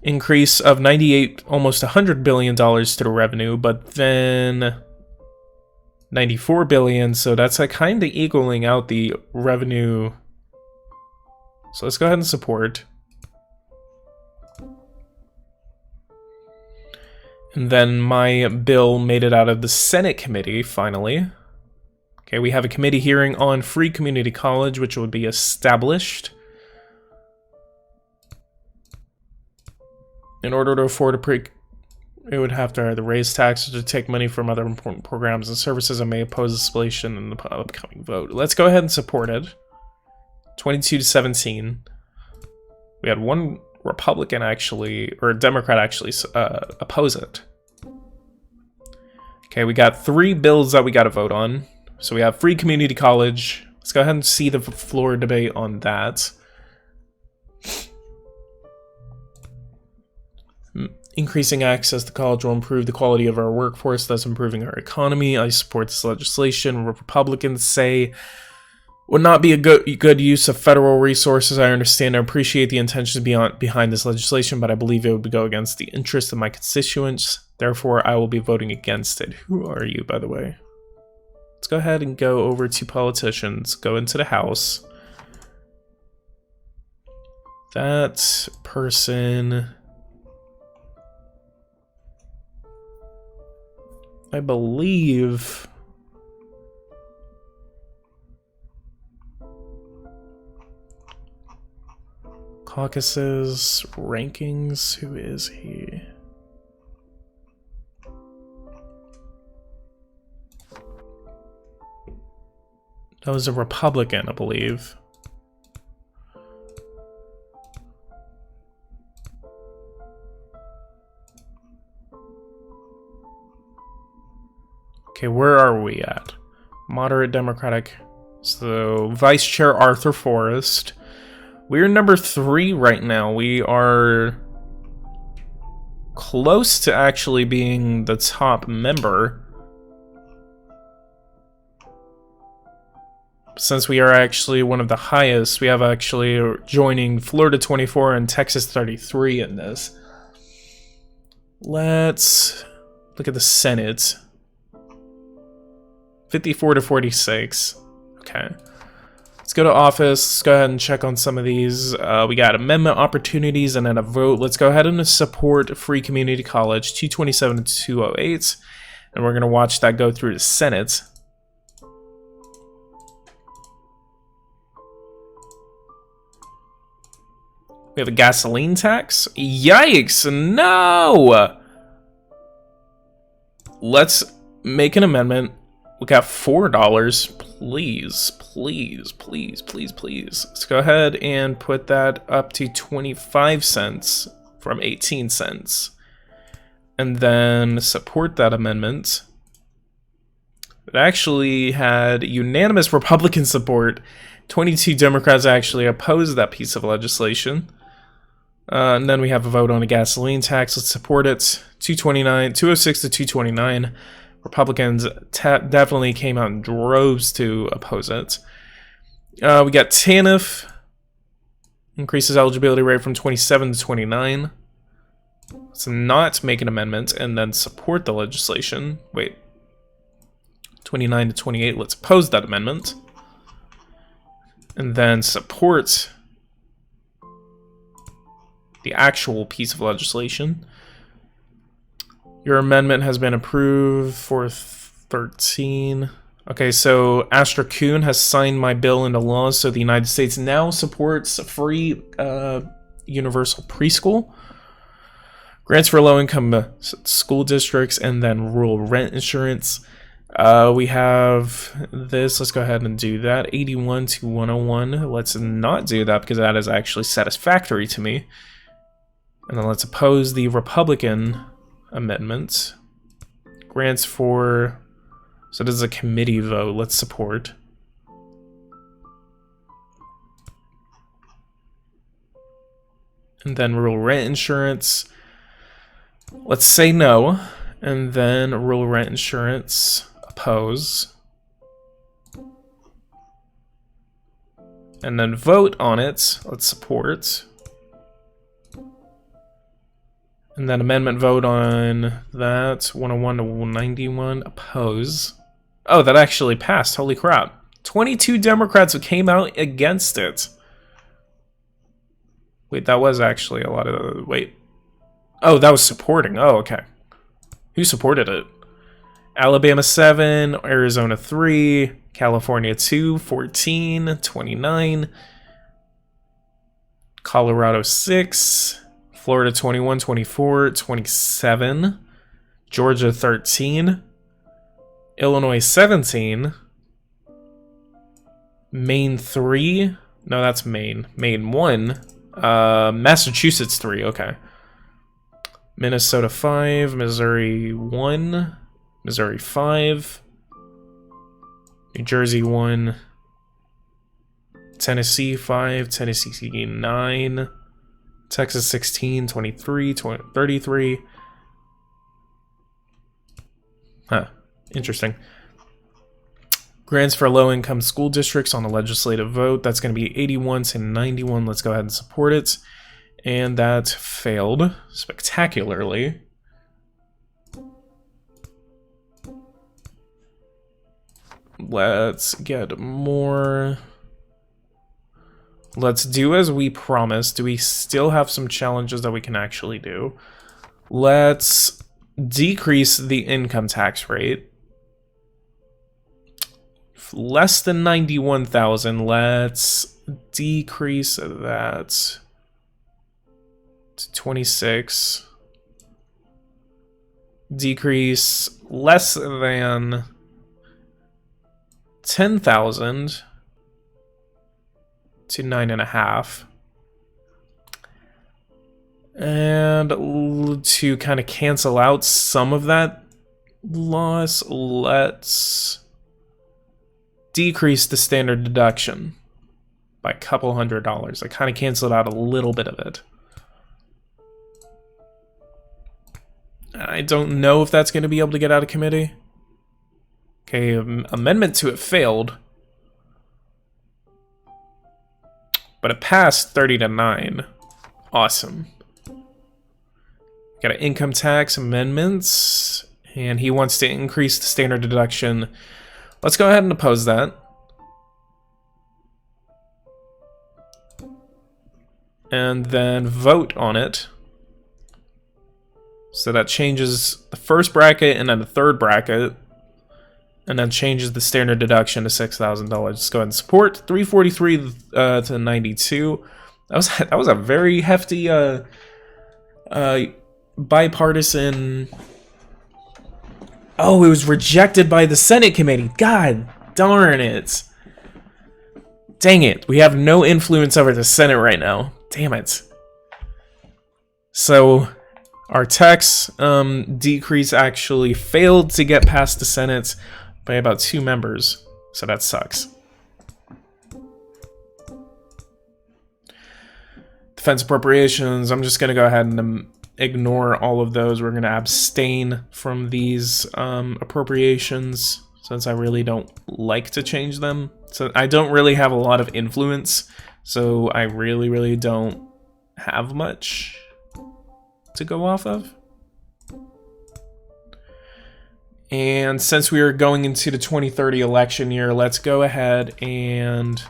Increase of 98, almost $100 billion to the revenue, but then 94 billion, so that's like kind of equaling out the revenue. So let's go ahead and support. And then my bill made it out of the Senate committee, finally. Okay, we have a committee hearing on free community college, which would be established. In order to afford it would have to either raise taxes or take money from other important programs and services and may oppose the legislation in the upcoming vote. Let's go ahead and support it. 22 to 17. We had one Republican actually, or a Democrat actually oppose it. Okay, we got 3 bills that we got to vote on. So we have free community college. Let's go ahead and see the floor debate on that. Increasing access to college will improve the quality of our workforce, thus improving our economy. I support this legislation. Republicans say would not be a good use of federal resources. I understand and appreciate the intentions behind this legislation, but I believe it would go against the interests of my constituents. Therefore, I will be voting against it. Who are you, by the way? Let's go ahead and go over to politicians. Go into the House. That person, I believe, caucuses, rankings, who is he? That was a Republican, I believe. Okay, where are we at? Moderate Democratic. So, Vice Chair Arthur Forrest. We're number 3 right now. We are close to actually being the top member. Since we are actually one of the highest, we have actually joining Florida 24 and Texas 33 in this. Let's look at the Senate. 54 to 46. Okay. Let's go to office. Let's go ahead and check on some of these. We got amendment opportunities and then a vote. Let's go ahead and support free community college, 227 to 208. And we're going to watch that go through the Senate. We have a gasoline tax. Yikes, no! Let's make an amendment. We got $4. Please, please, please, please, please. Let's go ahead and put that up to 25 cents from 18 cents. And then support that amendment. It actually had unanimous Republican support. 22 Democrats actually opposed that piece of legislation. And then we have a vote on a gasoline tax. Let's support it. 206 to 229. Republicans definitely came out in droves to oppose it. We got TANF. Increases eligibility rate from 27 to 29. Let's not make an amendment and then support the legislation. Wait. 29 to 28. Let's oppose that amendment. And then support the actual piece of legislation. Your amendment has been approved for 13. Okay, so Astra Kuhn has signed my bill into law, so the United States now supports free universal preschool. Grants for low-income school districts, and then rural rent insurance. We have this. Let's go ahead and do that. 81 to 101. Let's not do that because that is actually satisfactory to me. And then let's oppose the Republican amendment. Grants for... So this is a committee vote. Let's support. And then rural rent insurance. Let's say no. And then rural rent insurance, oppose. And then vote on it. Let's support. And then amendment vote on that. 101 to 191, oppose. Oh, that actually passed. Holy crap. 22 Democrats who came out against it. Wait, that was actually a lot of... Wait. Oh, that was supporting. Oh, okay. Who supported it? Alabama 7, Arizona 3, California 2, 14, 29, Colorado 6, Florida 21, 24, 27, Georgia 13, Illinois 17, Maine 3, no, that's Maine, Maine 1, Massachusetts 3, okay. Minnesota 5, Missouri 1, Missouri 5, New Jersey 1, Tennessee 5, Tennessee 9, Texas 16, 23, 33. Huh, interesting. Grants for low-income school districts on a legislative vote. That's going to be 81 to 91. Let's go ahead and support it. And that failed spectacularly. Let's get more. Let's do as we promised. Do we still have some challenges that we can actually do? Let's decrease the income tax rate. Less than 91,000. Let's decrease that to 26. Decrease less than 10,000 to 9.5. And to kind of cancel out some of that loss, let's decrease the standard deduction by a couple $100. I kind of canceled out a little bit of it. I don't know if that's going to be able to get out of committee. Okay, amendment to it failed. But it passed 30 to 9. Awesome. Got an income tax amendments. And he wants to increase the standard deduction. Let's go ahead and oppose that. And then vote on it. So that changes the first bracket and then the third bracket. And then changes the standard deduction to $6,000. Let's go ahead and support. 343 to 92. That was a very hefty bipartisan. Oh, it was rejected by the Senate committee. God darn it. Dang it. We have no influence over the Senate right now. Damn it. So our tax decrease actually failed to get past the Senate by about 2 members. So that sucks. Defense appropriations. I'm just going to go ahead and ignore all of those. We're going to abstain from these appropriations since I really don't like to change them. So I don't really have a lot of influence. So I really don't have much to go off of. And since we are going into the 2030 election year, let's go ahead and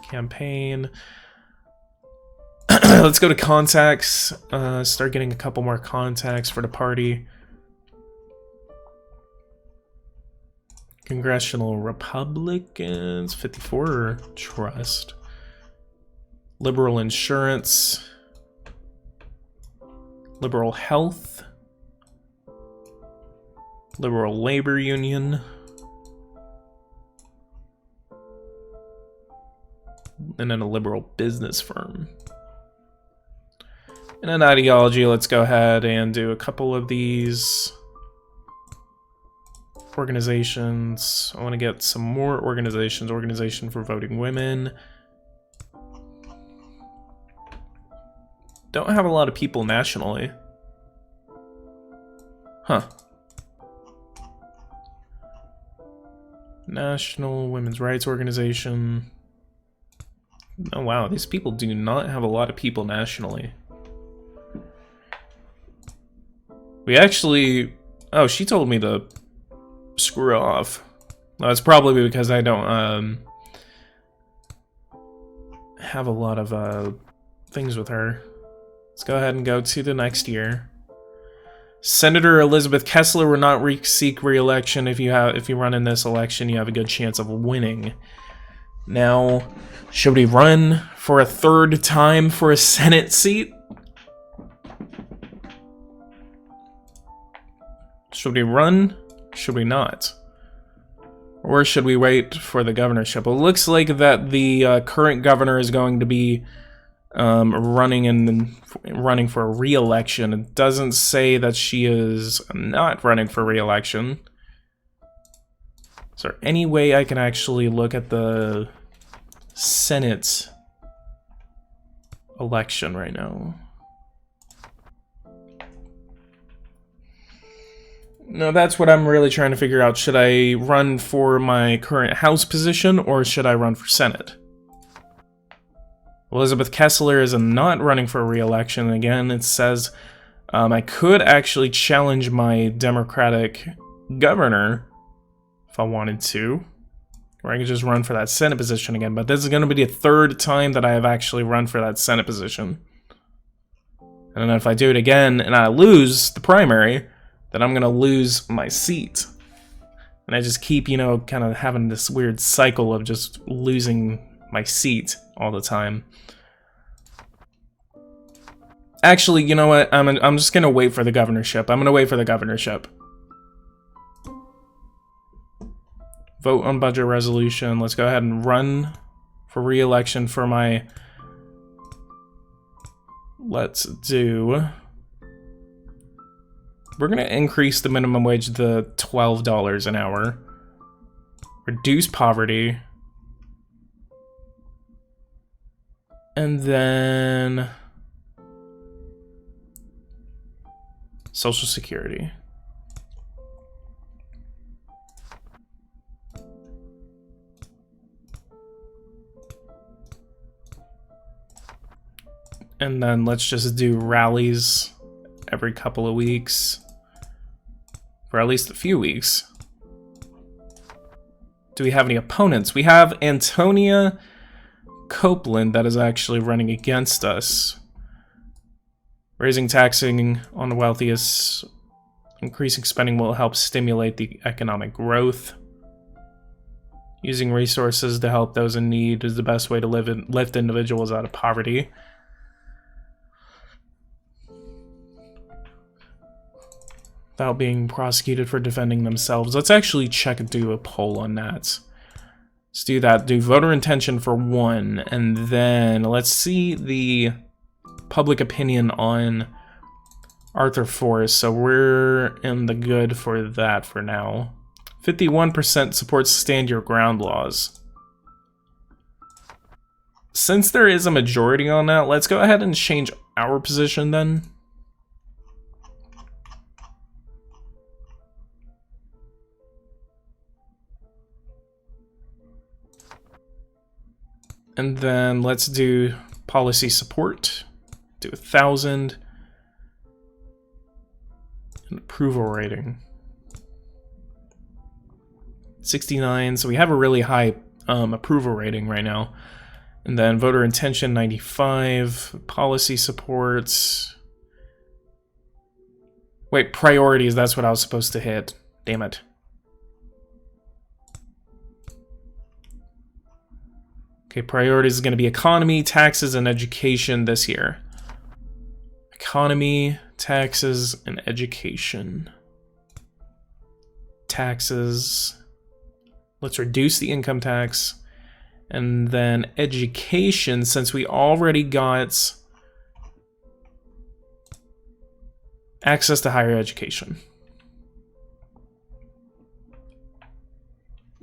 campaign. Let's go to contacts. Start getting a couple more contacts for the party. Congressional Republicans, 54 trust. Liberal insurance. Liberal Health, Liberal Labor Union, and then a liberal business firm. And an ideology, let's go ahead and do a couple of these organizations. I want to get some more organizations. Organization for Voting Women. Don't have a lot of people nationally. Huh. National Women's Rights Organization. Oh wow, these people do not have a lot of people nationally. We actually... Oh, she told me to screw off. That's probably because I don't have a lot of things with her. Let's go ahead and go to the next year. Senator Elizabeth Kessler will not seek re-election. If you run in this election, you have a good chance of winning. Now, should we run for a third time for a Senate seat? Should we run? Should we not? Or should we wait for the governorship? Well, it looks like that the current governor is going to be running for a re-election. It doesn't say that she is not running for re-election. Is there any way I can actually look at the Senate election right now? No, that's what I'm really trying to figure out. Should I run for my current House position, or should I run for Senate? Elizabeth Kessler is not running for re-election. Again, it says I could actually challenge my Democratic governor if I wanted to. Or I could just run for that Senate position again. But this is going to be the third time that I have actually run for that Senate position. And then if I do it again and I lose the primary, then I'm going to lose my seat. And I just keep, you know, kind of having this weird cycle of just losing my seat all the time. Actually, you know what? I'm just going to wait for the governorship. I'm going to wait for the governorship. Vote on budget resolution. Let's go ahead and run for re-election for my... Let's do... We're going to increase the minimum wage to $12 an hour. Reduce poverty. And then... Social Security. And then let's just do rallies every couple of weeks. For at least a few weeks. Do we have any opponents? We have Antonia Copeland that is actually running against us. Raising taxing on the wealthiest, increasing spending will help stimulate the economic growth. Using resources to help those in need is the best way to lift individuals out of poverty. Without being prosecuted for defending themselves. Let's actually check and do a poll on that. Let's do that. Do voter intention for 1, and then let's see the public opinion on Arthur Forrest. So we're in the good for that for now. 51% supports stand your ground laws. Since there is a majority on that, let's go ahead and change our position then. And then let's do policy support. Do 1,000. And approval rating. 69. So we have a really high approval rating right now. And then voter intention 95. Policy supports. Wait, priorities. That's what I was supposed to hit. Damn it. Okay, priorities is going to be economy, taxes, and education this year. economy, taxes, and education. Taxes. Let's reduce the income tax. And then education, since we already got access to higher education.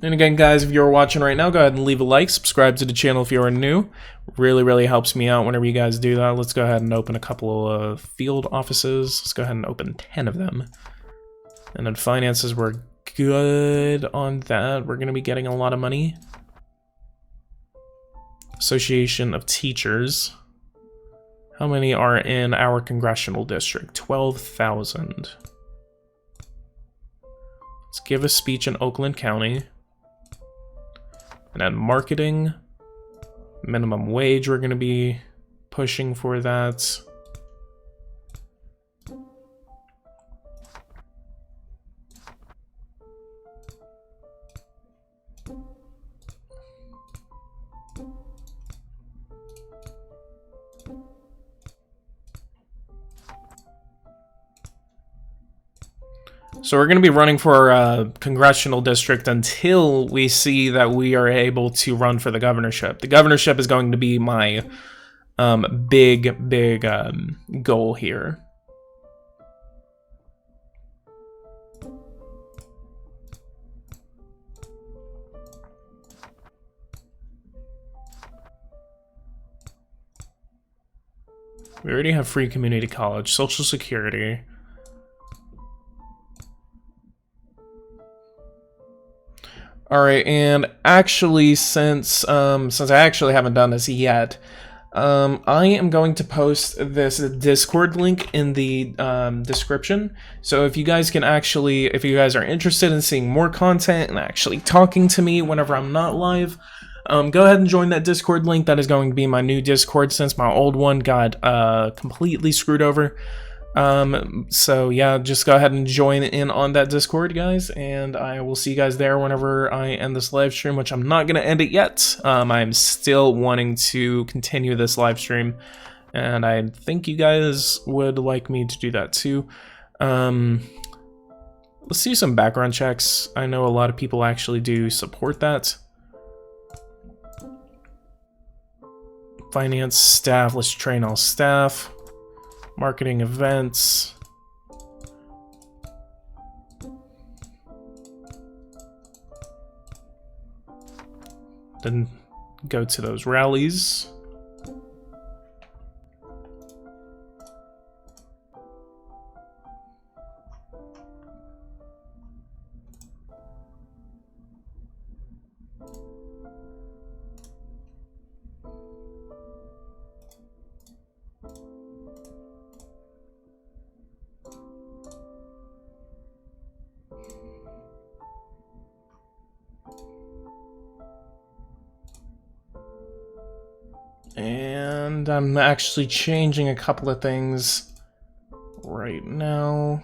And again, guys, if you're watching right now, go ahead and leave a like, subscribe to the channel if you are new. Really, really helps me out whenever you guys do that. Let's go ahead and open a couple of field offices. Let's go ahead and open 10 of them. And then finances, we're good on that. We're going to be getting a lot of money. Association of Teachers. How many are in our congressional district? 12,000. Let's give a speech in Oakland County. And then marketing, minimum wage, we're going to be pushing for that. So we're going to be running for a congressional district until we see that we are able to run for the governorship. The governorship is going to be my big goal here. We already have free community college, Social Security. All right, and actually, since I actually haven't done this yet, I am going to post this Discord link in the description. So if you guys can actually, if you guys are interested in seeing more content and actually talking to me whenever I'm not live, go ahead and join that Discord link. That is going to be my new Discord since my old one got completely screwed over. So yeah, just go ahead and join in on that Discord, guys, and I will see you guys there whenever I end this live stream, which I'm not going to end it yet. I'm still wanting to continue this live stream, and I think you guys would like me to do that too. Let's do some background checks. I know a lot of people actually do support that. Finance staff, let's train all staff. Marketing events. Then go to those rallies. And I'm actually changing a couple of things right now.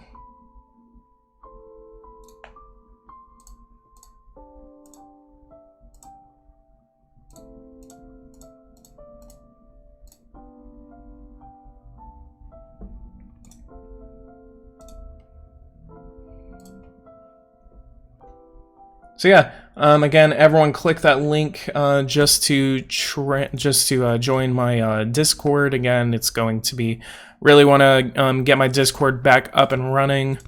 So yeah, again, everyone click that link just to join my Discord. Again, it's going to be, really want to get my Discord back up and running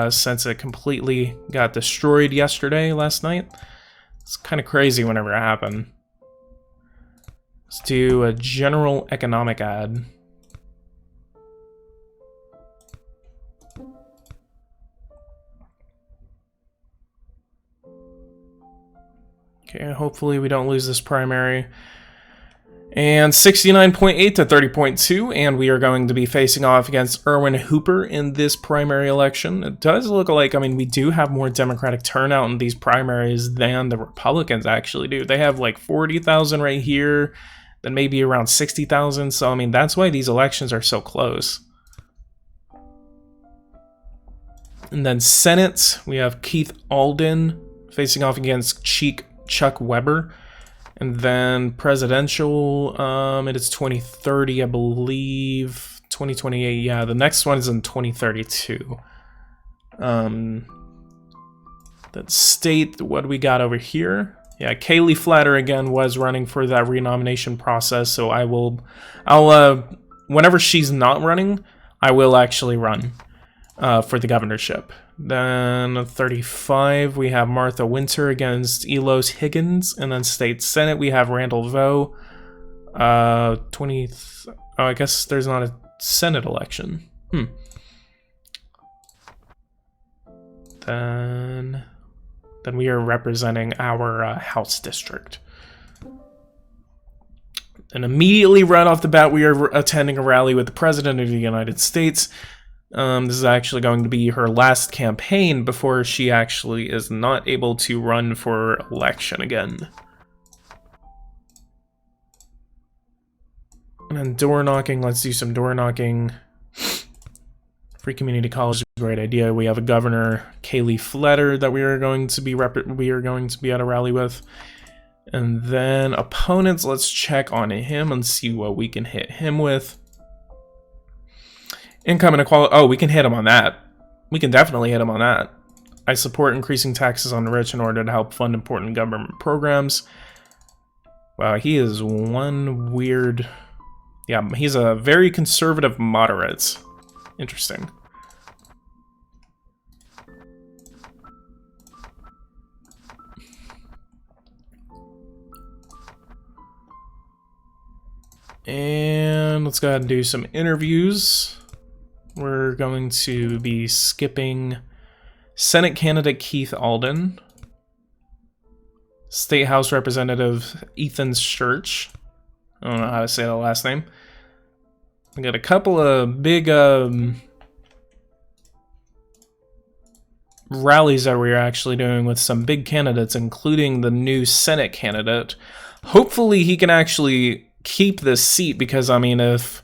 since it completely got destroyed last night. It's kind of crazy whenever it happened. Let's do a general economic ad. Okay, hopefully we don't lose this primary. And 69.8 to 30.2, and we are going to be facing off against Erwin Hooper in this primary election. It does look like, I mean, we do have more Democratic turnout in these primaries than the Republicans actually do. They have like 40,000 right here, then maybe around 60,000. So, I mean, that's why these elections are so close. And then Senate, we have Keith Alden facing off against Chuck Weber. And then presidential, it is 2030, I believe. 2028, yeah, the next one is in 2032. That state, what do we got over here? Yeah, Kaylee Flatter again was running for that renomination process, so whenever she's not running, I will actually run for the governorship. Then 35, we have Martha Winter against Elos Higgins, and then State Senate, we have Randall Vo. Oh, I guess there's not a Senate election. Then we are representing our House district. And immediately right off the bat, we are attending a rally with the President of the United States. This is actually going to be her last campaign before she actually is not able to run for election again. And then door knocking, let's do some door knocking. Free Community College is a great idea. We have a Governor, Kaylee Flatter, that we are going to be at a rally with. And then opponents, let's check on him and see what we can hit him with. Income inequality, oh, we can hit him on that. We can definitely hit him on that. I support increasing taxes on the rich in order to help fund important government programs. Wow, he is one weird... Yeah, he's a very conservative moderate. Interesting. And let's go ahead and do some interviews. We're going to be skipping Senate candidate Keith Alden, State House Representative Ethan Church. I don't know how to say that last name. We got a couple of big rallies that we're actually doing with some big candidates, including the new Senate candidate. Hopefully he can actually keep this seat, because I mean, if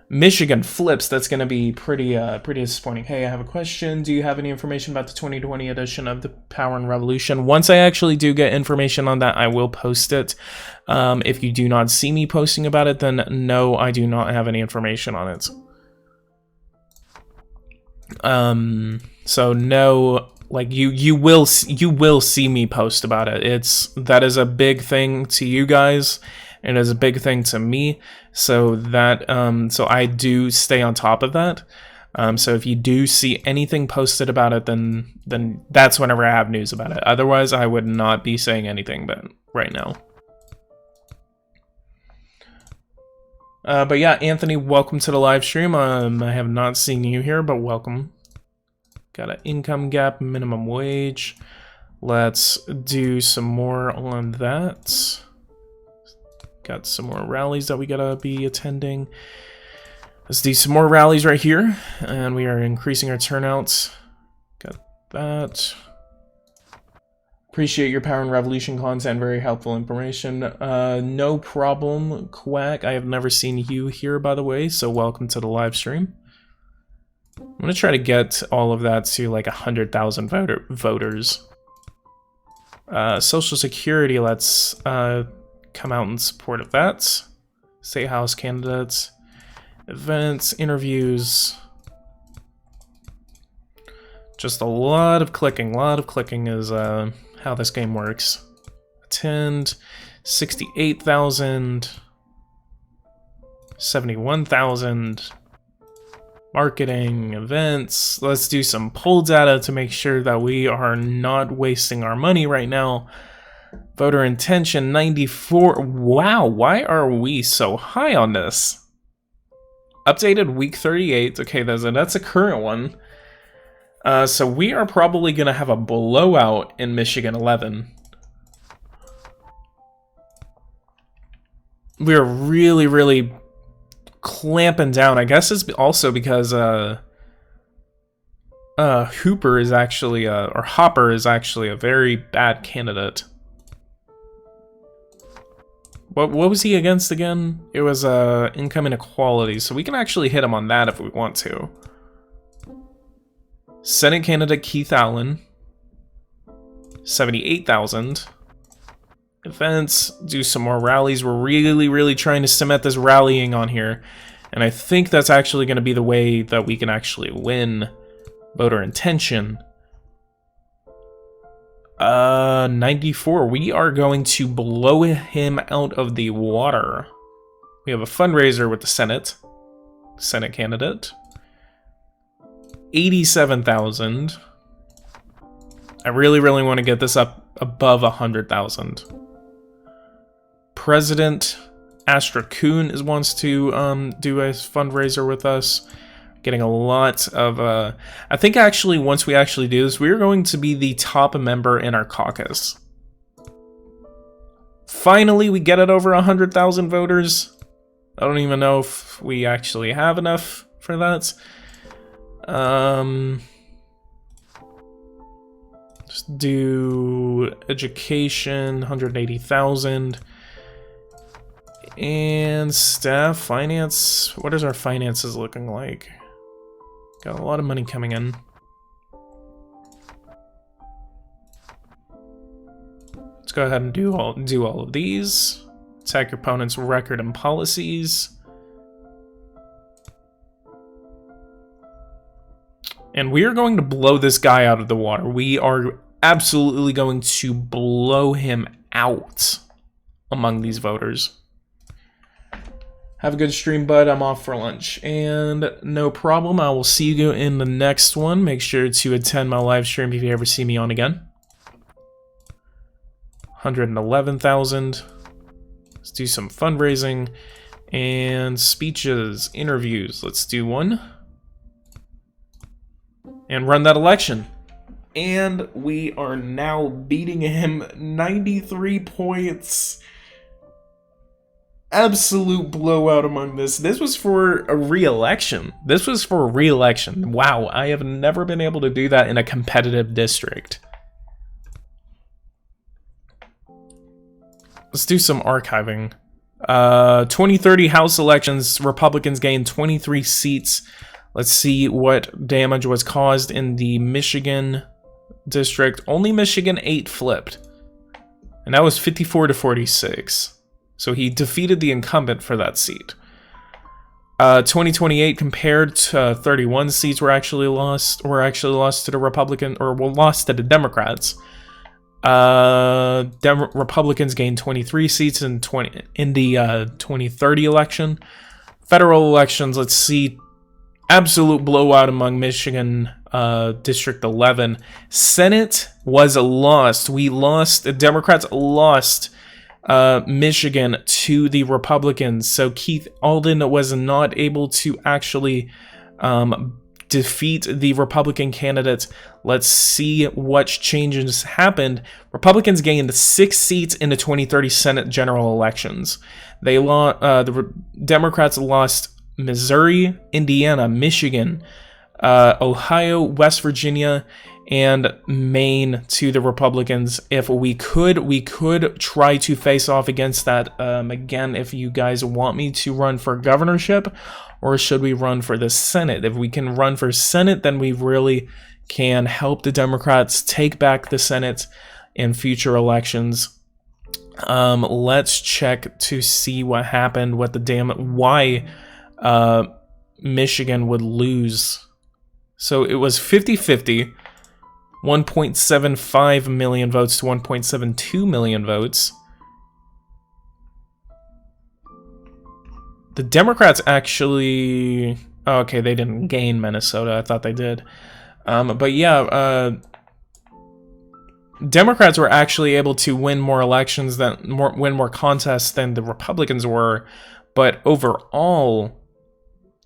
Michigan flips, that's going to be pretty disappointing. Hey, I have a question. Do you have any information about the 2020 edition of the Power and Revolution? Once I actually do get information on that, I will post it. If you do not see me posting about it, then no, I do not have any information on it. So no, like you will see me post about it. That is a big thing to you guys. It is a big thing to me, so that so I do stay on top of that. So if you do see anything posted about it, then that's whenever I have news about it. Otherwise, I would not be saying anything but right now. But yeah, Anthony, welcome to the live stream. I have not seen you here, but welcome. Got an income gap, minimum wage. Let's do some more on that. Got some more rallies that we gotta be attending. Let's do some more rallies right here, and we are increasing our turnouts. Got that. Appreciate your Power and Revolution content, very helpful information. No problem, Quack. I have never seen you here, by the way, so welcome to the live stream. I'm gonna try to get all of that to like 100,000 voters. Social Security, let's come out in support of that. State House candidates, events, interviews. Just a lot of clicking. A lot of clicking is how this game works. Attend, 68,000, 71,000. Marketing, events. Let's do some poll data to make sure that we are not wasting our money right now. Voter intention, 94. Wow, why are we so high on this? Updated week 38. Okay, that's a current one. So we are probably going to have a blowout in Michigan 11. We're really, really clamping down. I guess it's also because Hooper is actually or Hopper is actually a very bad candidate. What was he against again? It was income inequality, so we can actually hit him on that if we want to. Senate candidate Keith Allen, 78,000. Events, do some more rallies. We're really, really trying to cement this rallying on here. And I think that's actually going to be the way that we can actually win voter intention. 94. We are going to blow him out of the water. We have a fundraiser with the Senate candidate. 87,000. I really want to get this up above 100,000. President Astra Kuhn wants to do a fundraiser with us. Getting a lot of I think actually once we actually do this, we're going to be the top member in our caucus. Finally, we get it over 100,000 voters. I don't even know if we actually have enough for that. Just do education, 180,000. And staff, finance. What is our finances looking like? Got a lot of money coming in. Let's go ahead and do all of these. Attack your opponent's record and policies. And we are going to blow this guy out of the water. We are absolutely going to blow him out among these voters. Have a good stream, bud. I'm off for lunch. And no problem. I will see you in the next one. Make sure to attend my live stream if you ever see me on again. 111,000. Let's do some fundraising and speeches, interviews. Let's do one. And run that election. And we are now beating him 93 points. Absolute blowout among this. This was for a re-election. This was for a re-election. Wow, I have never been able to do that in a competitive district. Let's do some archiving. 2030 House elections, Republicans gained 23 seats. Let's see what damage was caused in the Michigan district. Only Michigan 8 flipped. And that was 54 to 46. So he defeated the incumbent for that seat. 2028 compared to 31 seats were actually lost to the Republican, or were lost to the Democrats. Republicans gained 23 seats in the 2030 election. Federal elections, let's see, absolute blowout among Michigan District 11. Senate was lost. The Democrats lost Michigan to the Republicans. So Keith Alden was not able to actually defeat the Republican candidates. Let's see what changes happened. Republicans gained 6 seats in the 2030 Senate general elections. The Democrats lost Missouri, Indiana, Michigan, Ohio, West Virginia, and Maine to the Republicans. If we could try to face off against that again. If you guys want me to run for governorship, or should we run for the Senate? If we can run for Senate, then we really can help the Democrats take back the Senate in future elections. Let's check to see what happened, why Michigan would lose. So it was 50-50, 1.75 million votes to 1.72 million votes. The Democrats actually... Oh, okay, they didn't gain Minnesota. I thought they did. But yeah, Democrats were actually able to win more elections, win more contests than the Republicans were. But overall,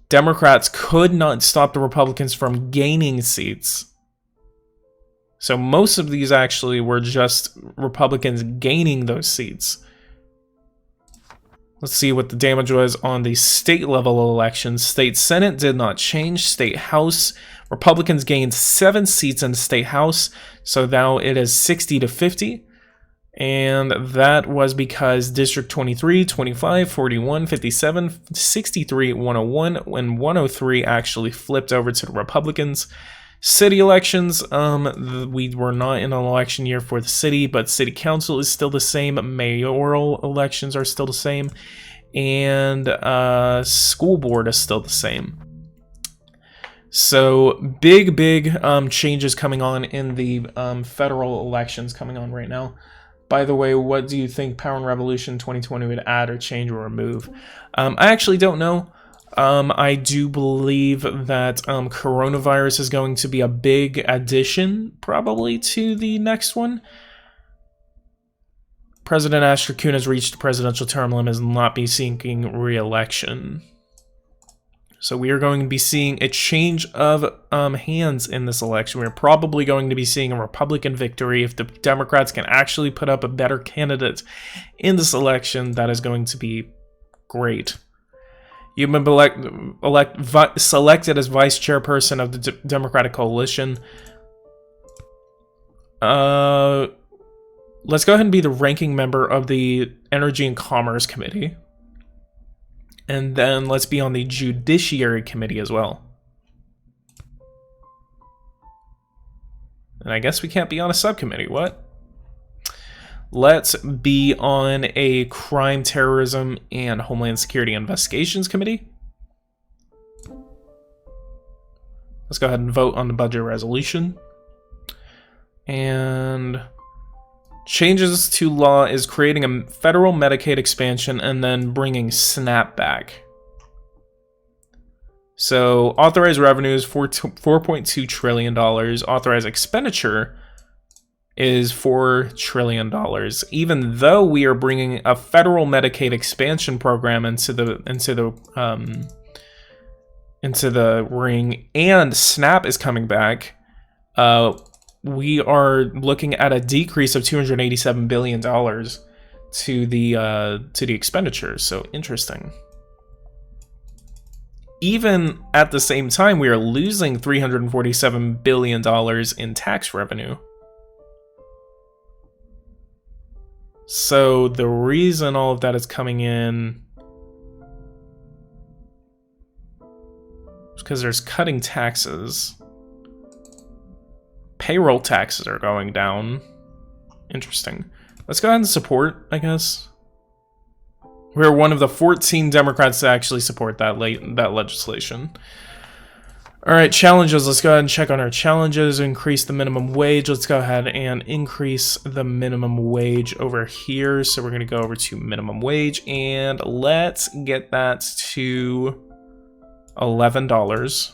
Democrats could not stop the Republicans from gaining seats. So most of these actually were just Republicans gaining those seats. Let's see what the damage was on the state level elections. State Senate did not change. State House, Republicans gained 7 seats in the State House. So now it is 60 to 50. And that was because District 23, 25, 41, 57, 63, 101, and 103 actually flipped over to the Republicans. City elections, we were not in an election year for the city, but city council is still the same. Mayoral elections are still the same. and school board is still the same. So big changes coming on in the federal elections coming on right now. By the way, what do you think Power and Revolution 2020 would add or change or remove? I actually don't know. I do believe that coronavirus is going to be a big addition probably to the next one. President Ashton Kuhn has reached the presidential term limit and will not be seeking re-election. So we are going to be seeing a change of hands in this election. We're probably going to be seeing a Republican victory. If the Democrats can actually put up a better candidate in this election, that is going to be great. You've been selected as vice chairperson of the Democratic coalition. Let's go ahead and be the ranking member of the Energy and Commerce Committee. And then let's be on the Judiciary Committee as well. And I guess we can't be on a subcommittee. What? Let's be on a Crime, Terrorism, and Homeland Security Investigations Committee. Let's go ahead and vote on the budget resolution. And changes to law is creating a federal Medicaid expansion and then bringing SNAP back. So authorized revenue is $4.2 trillion. Authorized expenditure is $4 trillion. Even though we are bringing a federal Medicaid expansion program into the ring, and SNAP is coming back, we are looking at a decrease of $287 billion to the expenditures. So interesting. Even at the same time, we are losing $347 billion in tax revenue. So the reason all of that is coming in is because there's cutting taxes. Payroll taxes are going down. Interesting. Let's go ahead and support, I guess. We're one of the 14 Democrats to actually support that legislation. Alright, challenges. Let's go ahead and check on our challenges. Increase the minimum wage. Let's go ahead and increase the minimum wage over here. So we're going to go over to minimum wage, and let's get that to $11.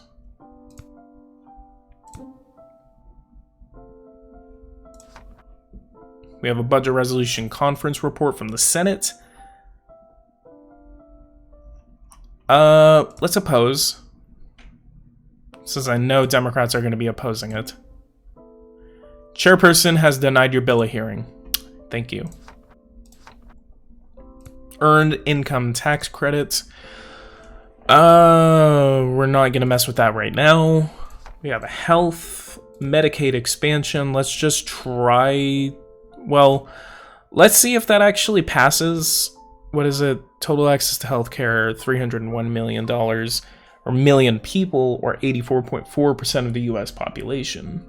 We have a budget resolution conference report from the Senate. Let's oppose, since I know Democrats are going to be opposing it. Chairperson has denied your bill of hearing. Thank you. Earned income tax credits. We're not going to mess with that right now. We have a health, Medicaid expansion. Let's just try... Well, let's see if that actually passes. What is it? Total access to healthcare, $301 million, or million people, or 84.4% of the US population.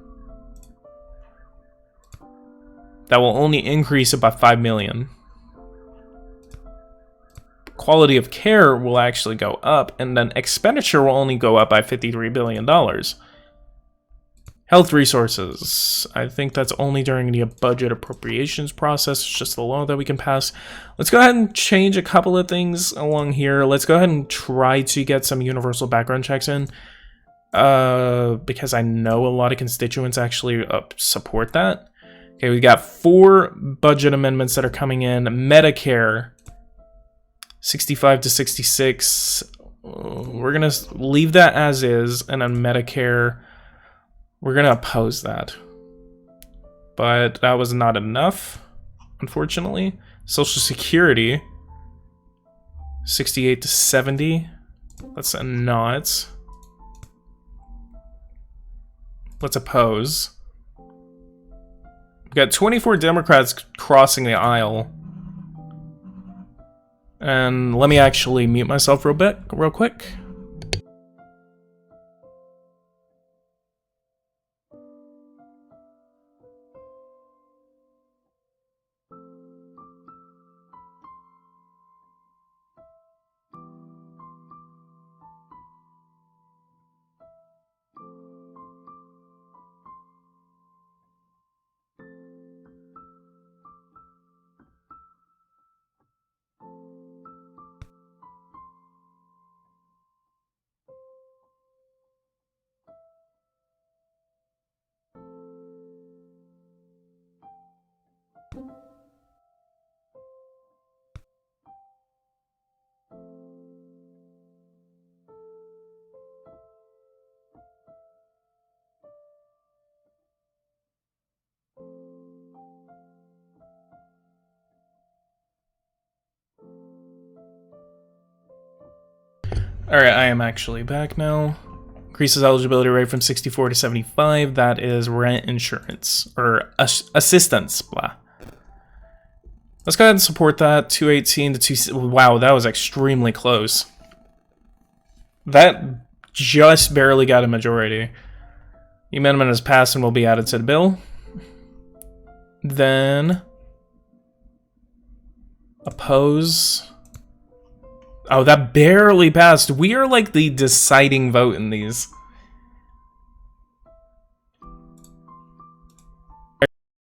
That will only increase it by 5 million. Quality of care will actually go up, and then expenditure will only go up by $53 billion. Health resources. I think that's only during the budget appropriations process. It's just the law that we can pass. Let's go ahead and change a couple of things along here. Let's go ahead and try to get some universal background checks in. Because I know a lot of constituents actually support that. Okay, we got 4 budget amendments that are coming in. Medicare, 65 to 66. We're going to leave that as is. And then Medicare... We're going to oppose that. But that was not enough, unfortunately. Social Security, 68 to 70. That's a not. Let's oppose. We've got 24 Democrats crossing the aisle. And let me actually mute myself real quick. Alright, I am actually back now. Increases eligibility rate from 64 to 75. That is rent insurance. Or assistance, blah. Let's go ahead and support that. 218 to 2... Wow, that was extremely close. That just barely got a majority. The amendment is passed and will be added to the bill. Then... Oppose... Oh, that barely passed. We are like the deciding vote in these.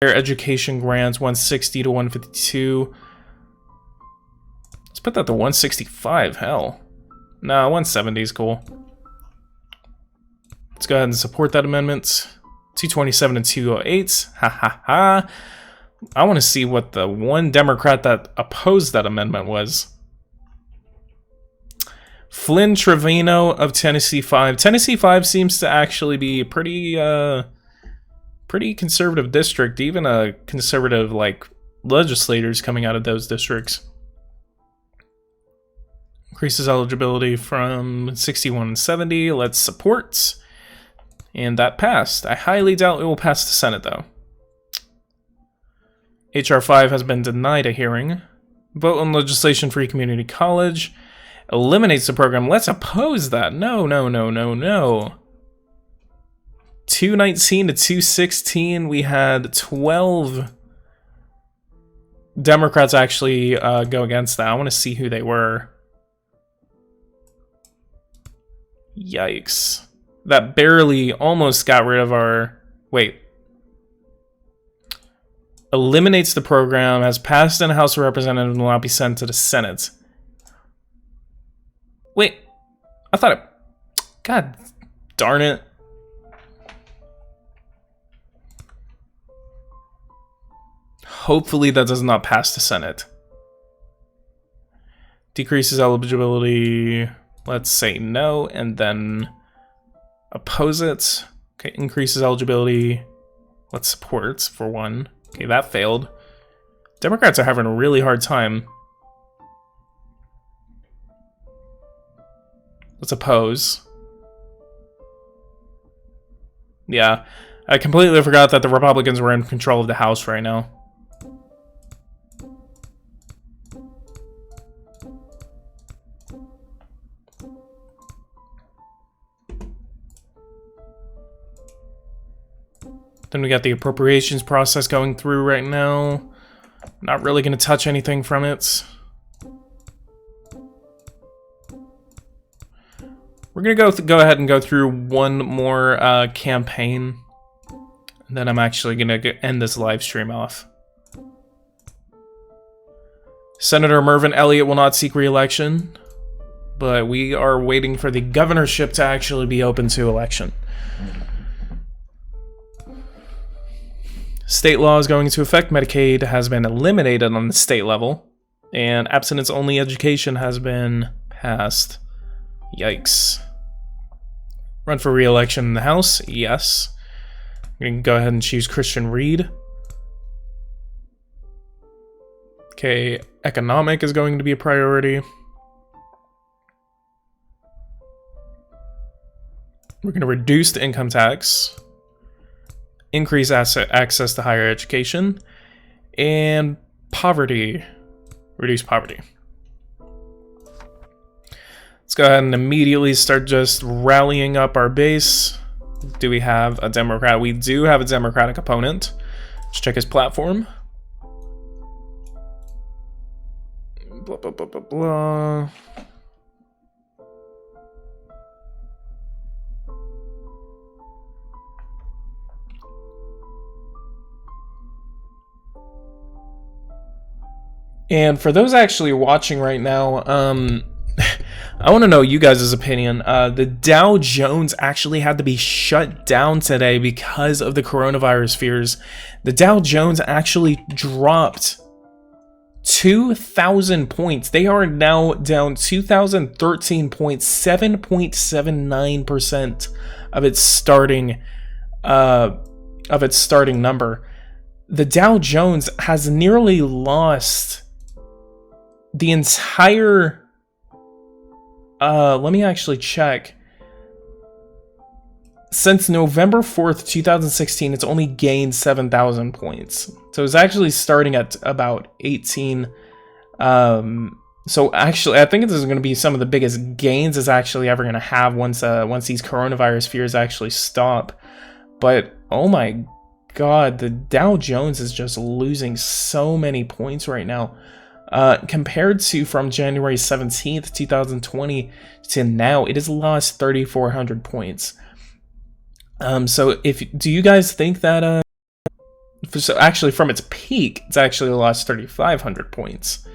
Education grants 160 to 152. Let's put that to 165. Hell. Nah, 170 is cool. Let's go ahead and support that amendment. 227 and 208. Ha ha ha. I want to see what the one Democrat that opposed that amendment was. Flynn Trevino of Tennessee 5. Tennessee 5 seems to actually be a pretty conservative district. Even a conservative, like, legislators coming out of those districts. Increases eligibility from 61 to 70. Let's support. And that passed. I highly doubt it will pass the Senate, though. HR 5 has been denied a hearing. Vote on legislation for community college. Eliminates the program. Let's oppose that. No, no, no, no, no. 219 to 216. We had 12 Democrats actually go against that. I want to see who they were. Yikes. That barely almost got rid of our... Wait. Eliminates the program. Has passed in the House of Representatives and will not be sent to the Senate. Wait, I thought it... God darn it. Hopefully that does not pass the Senate. Decreases eligibility. Let's say no, and then oppose it. Okay, increases eligibility. Let's support, for one. Okay, that failed. Democrats are having a really hard time. Let's oppose. Yeah, I completely forgot that the Republicans were in control of the House right now. Then we got the appropriations process going through right now. Not really going to touch anything from it. We're gonna go ahead and go through one more campaign, and then I'm actually gonna end this live stream off. Senator Mervyn Elliott will not seek re-election, but we are waiting for the governorship to actually be open to election. State law is going into effect. Medicaid has been eliminated on the state level, and abstinence-only education has been passed. Yikes. Run for re-election in the House? Yes. I'm going to go ahead and choose Christian Reed. Okay, economic is going to be a priority. We're going to reduce the income tax. Increase access to higher education. And poverty. Reduce poverty. Let's go ahead and immediately start just rallying up our base. Do we have a Democrat? We do have a Democratic opponent. Let's check his platform. Blah, blah, blah, blah, blah. And for those actually watching right now, I want to know you guys' opinion. The Dow Jones actually had to be shut down today because of the coronavirus fears. The Dow Jones actually dropped 2,000 points. They are now down 2,013 points, 7.79% of its starting number. The Dow Jones has nearly lost the entire let me actually check. Since November 4th, 2016, it's only gained 7,000 points. So it's actually starting at about 18. So actually, I think this is going to be some of the biggest gains it's actually ever going to have once these coronavirus fears actually stop. But oh my god, the Dow Jones is just losing so many points right now. Compared to from January 17th, 2020 to now, it has lost 3,400 points. So do you guys think that, so actually from its peak, it's actually lost 3,500 points.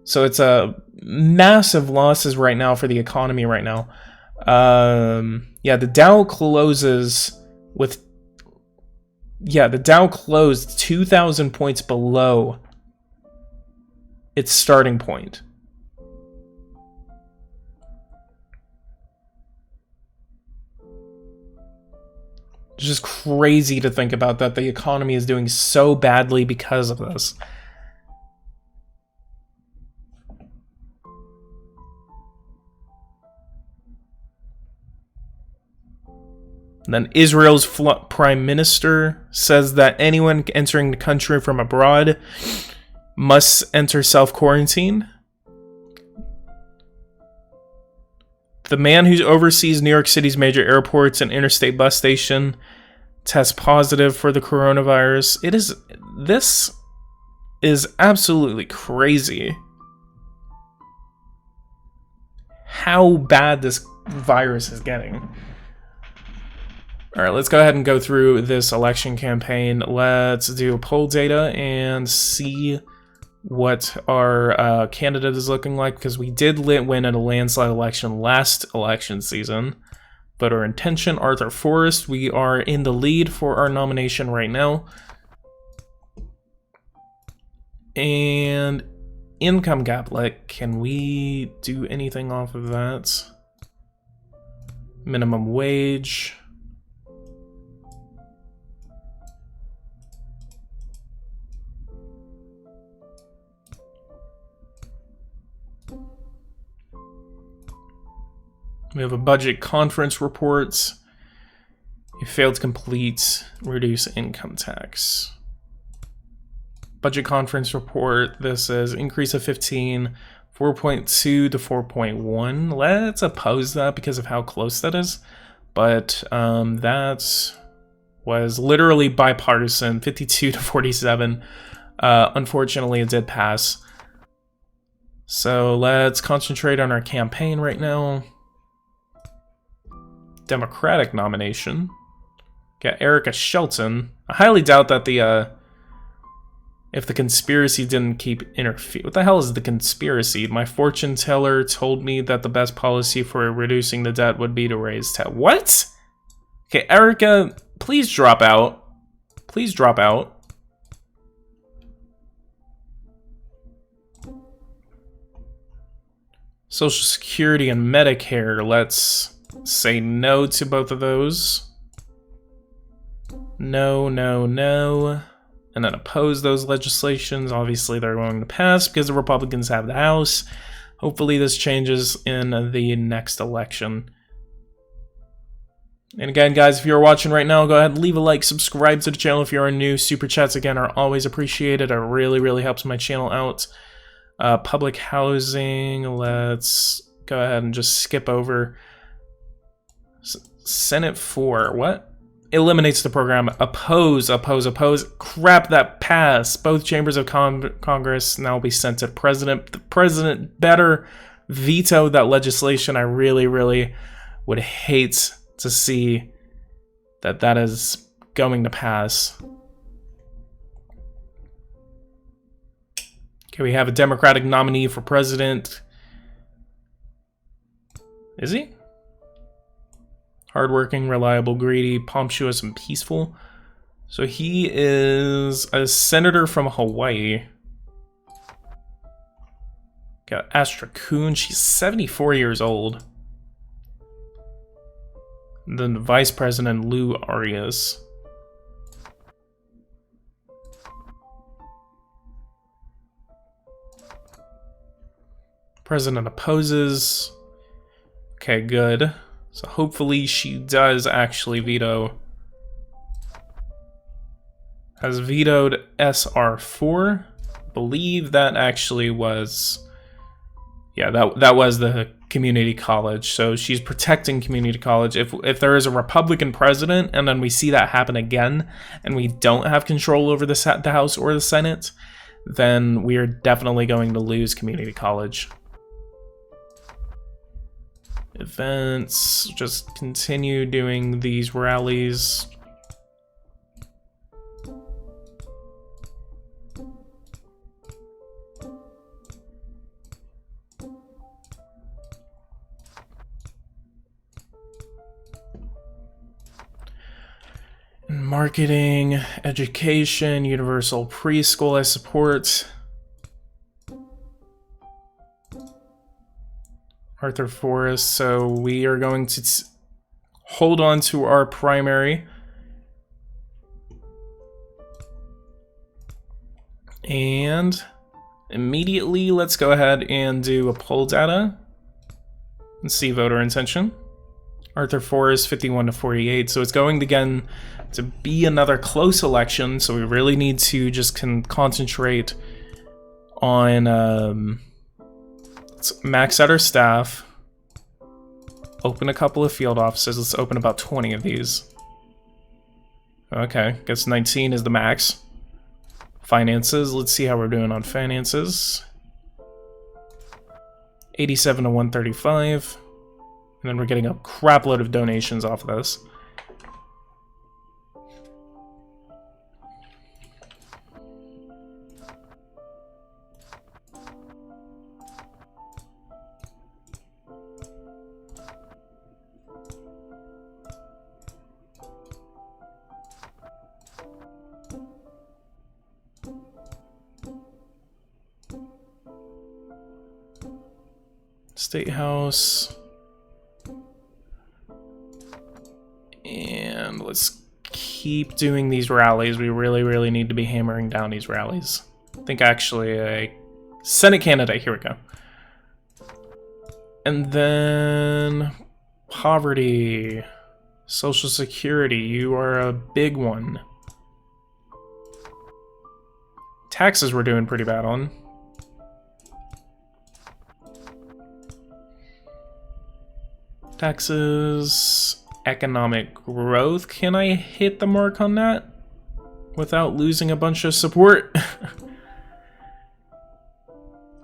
So it's a massive losses right now for the economy right now. Yeah, the Dow closes with, yeah, the Dow closed 2,000 points below its starting point. It's just crazy to think about that the economy is doing so badly because of this. And then Israel's prime minister says that anyone entering the country from abroad must enter self-quarantine. The man who oversees New York City's major airports and interstate bus station tests positive for the coronavirus. This is absolutely crazy. How bad this virus is getting. All right, let's go ahead and go through this election campaign. Let's do poll data and see what our candidate is looking like, because we did win in a landslide election last election season. But our intention, Arthur Forrest, we are in the lead for our nomination right now. And income gap, like, can we do anything off of that? Minimum wage. We have a budget conference report. You failed to complete reduce income tax. Budget conference report. This is increase of 15, 4.2 to 4.1. Let's oppose that because of how close that is. But that was literally bipartisan, 52 to 47. Unfortunately, it did pass. So let's concentrate on our campaign right now. Democratic nomination. Got Erica Shelton. I highly doubt that if the conspiracy didn't keep interfere. What the hell is the conspiracy? My fortune teller told me that the best policy for reducing the debt would be to raise tax. What? Okay, Erica, please drop out. Please drop out. Social Security and Medicare. Let's say no to both of those. No, no, no. And then oppose those legislations. Obviously, they're going to pass because the Republicans have the House. Hopefully, this changes in the next election. And again, guys, if you're watching right now, go ahead and leave a like, subscribe to the channel if you are new. Super chats, again, are always appreciated. It really, really helps my channel out. Public housing, let's go ahead and just skip over. Senate 4, what? Eliminates the program. Oppose, oppose, oppose. Crap, that passed. Both chambers of Congress now will be sent to the president. The president better veto that legislation. I really, really would hate to see that is going to pass. Okay, we have a Democratic nominee for president. Is he? Hardworking, reliable, greedy, punctuous, and peaceful. So he is a senator from Hawaii. Got Astra Kuhn. She's 74 years old. And then the Vice President, Lou Arias. President opposes. Okay, good. So hopefully she does actually veto. Has vetoed SR4. Believe that actually was... Yeah, that was the community college. So she's protecting community college. If there is a Republican president and then we see that happen again and we don't have control over the House or the Senate, then we are definitely going to lose community college. Events, just continue doing these rallies. Marketing, education, universal preschool I support. Arthur Forrest, so we are going to hold on to our primary. And immediately let's go ahead and do a poll data and see voter intention. Arthur Forrest 51 to 48, so it's going again to be another close election, so we really need to just concentrate on let's max out our staff, open a couple of field offices. Let's open about 20 of these. Okay, guess 19 is the max. Finances, let's see how we're doing on finances. 87 to 135. And then we're getting a crap load of donations off of this. State House. And let's keep doing these rallies. We really need to be hammering down these rallies. I think actually a Senate candidate, here we go. And then poverty, Social Security, you are a big one. Taxes we're doing pretty bad on. Taxes, economic growth. Can I hit the mark on that without losing a bunch of support?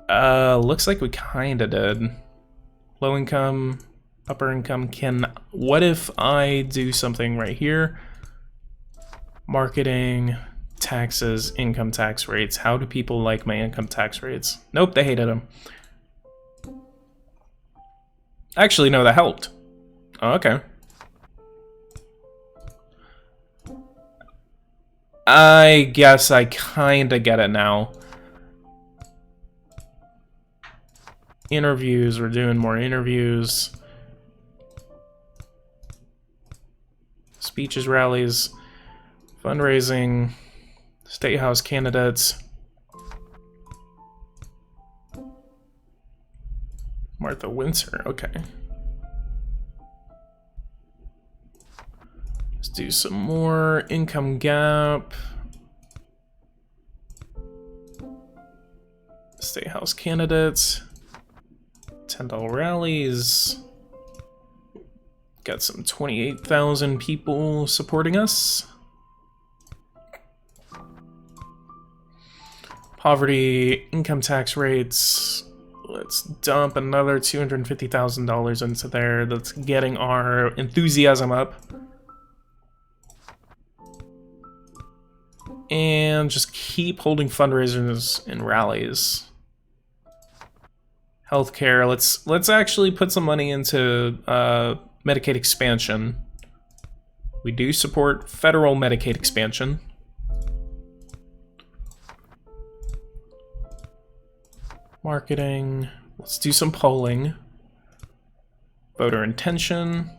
Looks like we kinda did. Low income, upper income. What if I do something right here? Marketing, taxes, income tax rates. How do people like my income tax rates? Nope, they hated them. Actually, no, that helped. Oh, okay. I guess I kinda get it now. Interviews, we're doing more interviews. Speeches, rallies, fundraising, State House candidates. Martha Windsor, okay. Let's do some more income gap. State House candidates. $10 rallies. Got some 28,000 people supporting us. Poverty, income tax rates. Let's dump another $250,000 into there. That's getting our enthusiasm up. And just keep holding fundraisers and rallies. Healthcare, let's actually put some money into Medicaid expansion. We do support federal Medicaid expansion. Marketing, let's do some polling. Voter intention.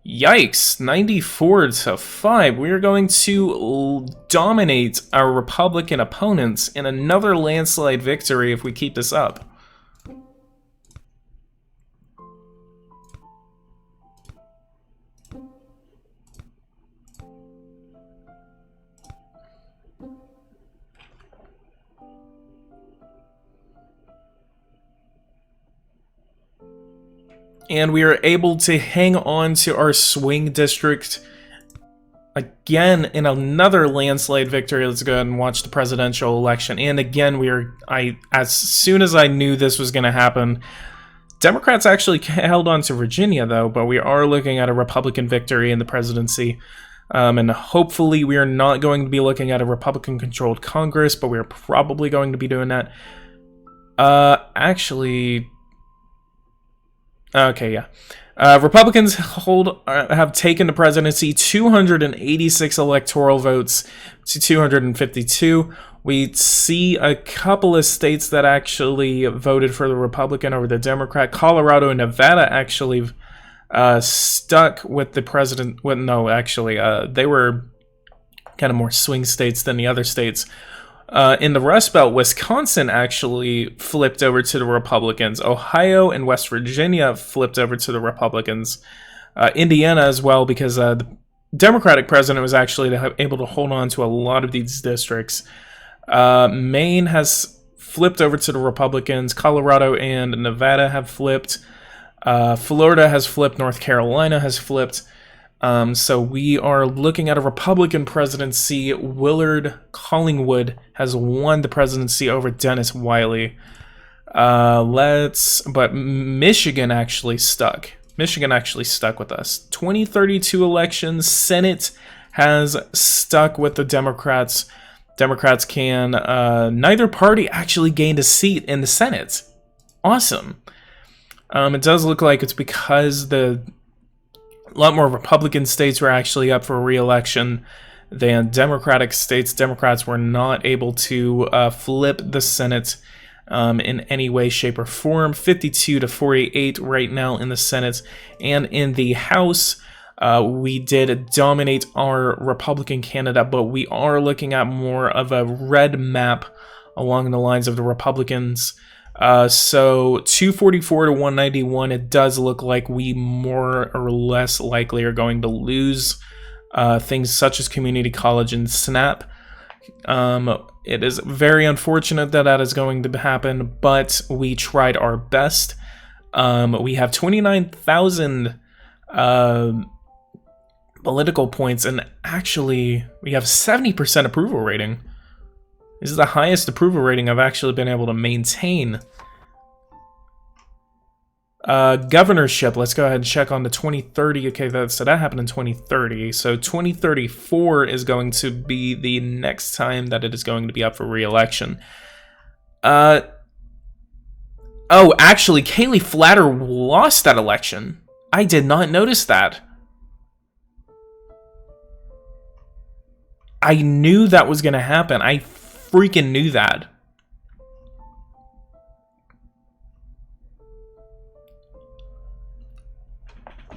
Yikes, 94 to 5. We are going to dominate our Republican opponents in another landslide victory if we keep this up. And we are able to hang on to our swing district again in another landslide victory. Let's go ahead and watch the presidential election. And again, as soon as I knew this was going to happen, Democrats actually held on to Virginia, though, but we are looking at a Republican victory in the presidency. And hopefully we are not going to be looking at a Republican-controlled Congress, but we're probably going to be doing that. Actually... Okay, yeah. Republicans have taken the presidency 286 electoral votes to 252. We see a couple of states that actually voted for the Republican over the Democrat. Colorado and Nevada actually stuck with the president. Well, no, actually, they were kind of more swing states than the other states. In the Rust Belt, Wisconsin actually flipped over to the Republicans. Ohio and West Virginia flipped over to the Republicans. Indiana as well, because the Democratic president was actually able to hold on to a lot of these districts. Maine has flipped over to the Republicans. Colorado and Nevada have flipped. Florida has flipped. North Carolina has flipped. So we are looking at a Republican presidency. Willard Collingwood has won the presidency over Dennis Wiley. But Michigan actually stuck. Michigan actually stuck with us. 2032 elections, Senate has stuck with the Democrats. Democrats can, neither party actually gained a seat in the Senate. Awesome. It does look like it's because a lot more Republican states were actually up for re-election than Democratic states. Democrats were not able to flip the Senate in any way, shape, or form. 52 to 48 right now in the Senate. And in the House, we did dominate our Republican candidate, but we are looking at more of a red map along the lines of the Republicans. So 244 to 191, it does look like we more or less likely are going to lose things such as community college and SNAP. It is very unfortunate that that is going to happen, but we tried our best. We have 29,000 political points, and actually we have 70% approval rating. This is the highest approval rating I've actually been able to maintain. Governorship, let's go ahead and check on the 2030. Okay, so that happened in 2030. So 2034 is going to be the next time that it is going to be up for re-election. Oh, actually, Kaylee Flatter lost that election. I did not notice that. I knew that was going to happen. I freaking knew that.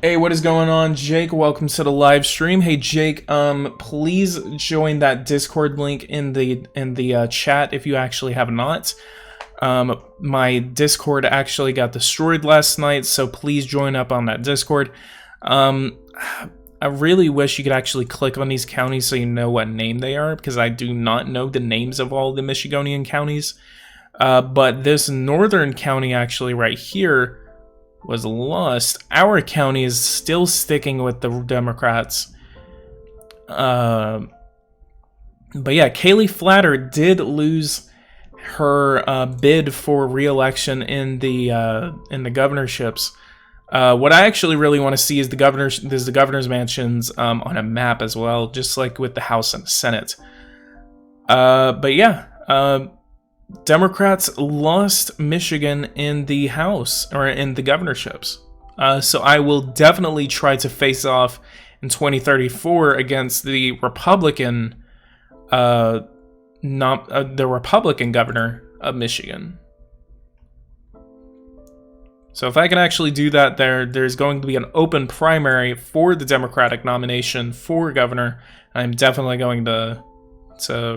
Hey, what is going on, Jake? Welcome to the live stream. Hey, Jake, please join that Discord link in the chat if you actually have not. My Discord actually got destroyed last night, so please join up on that Discord. I really wish you could actually click on these counties so you know what name they are, because I do not know the names of all the Michiganian counties. But this northern county actually right here was lost. Our county is still sticking with the Democrats. But yeah, Kaylee Flatter did lose her bid for re-election in the governorships. What I actually really want to see is the governor's mansions on a map as well, just like with the House and the Senate. But yeah, Democrats lost Michigan in the House, or in the governorships. So I will definitely try to face off in 2034 against the Republican, the Republican governor of Michigan. So if I can actually do that, there's going to be an open primary for the Democratic nomination for governor. I'm definitely going to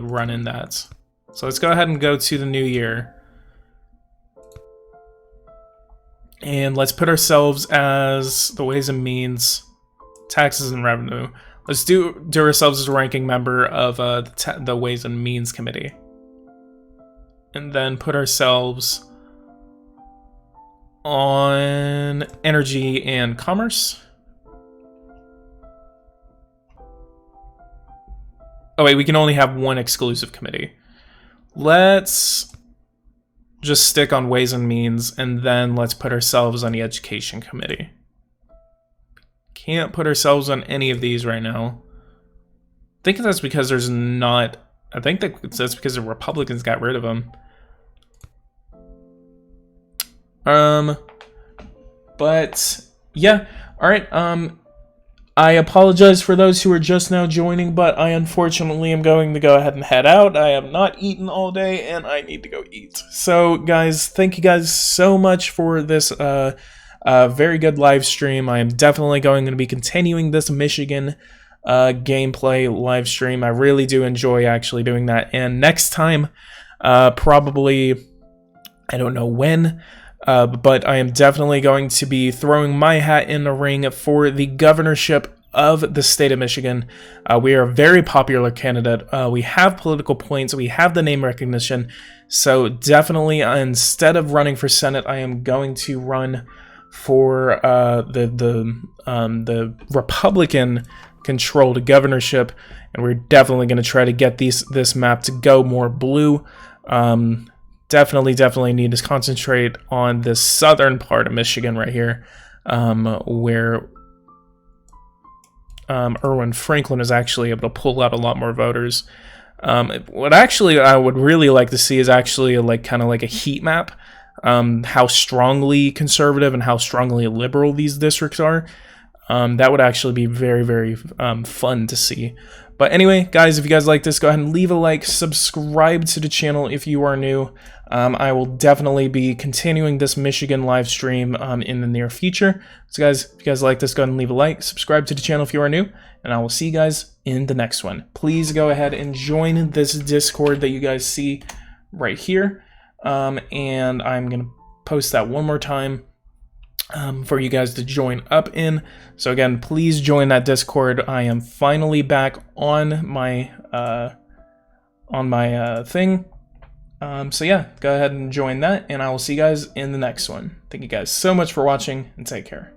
run in that. So let's go ahead and go to the new year. And let's put ourselves as the Ways and Means, Taxes and Revenue. Let's do ourselves as a ranking member of the Ways and Means Committee. And then put ourselves on energy and commerce. Oh wait, we can only have one exclusive committee. Let's just stick on ways and means, and then let's put ourselves on the education committee. Can't put ourselves on any of these right now. I think that's because there's not... I think that's because the Republicans got rid of them. But yeah, all right. I apologize for those who are just now joining, but I unfortunately am going to go ahead and head out. I have not eaten all day, and I need to go eat. So, guys, thank you guys so much for this very good live stream. I am definitely going to be continuing this Michigan gameplay live stream. I really do enjoy actually doing that. And next time, probably, I don't know when, but I am definitely going to be throwing my hat in the ring for the governorship of the state of Michigan. We are a very popular candidate. We have political points. We have the name recognition. So definitely, instead of running for Senate, I am going to run for the Republican-controlled governorship, and we're definitely going to try to get this map to go more blue. Definitely need to concentrate on the southern part of Michigan right here, where Erwin Franklin is actually able to pull out a lot more voters. What actually I would really like to see is actually kind of like a heat map, how strongly conservative and how strongly liberal these districts are. That would actually be very fun to see. But anyway, guys, if you guys like this, go ahead and leave a like, subscribe to the channel if you are new. I will definitely be continuing this Michigan live stream in the near future. So guys, if you guys like this, go ahead and leave a like, subscribe to the channel if you are new, and I will see you guys in the next one. Please go ahead and join this Discord that you guys see right here. And I'm going to post that one more time for you guys to join up in. So again, please join that Discord. I am finally back on my thing. So yeah, go ahead and join that, and I will see you guys in the next one. Thank you guys so much for watching, and take care.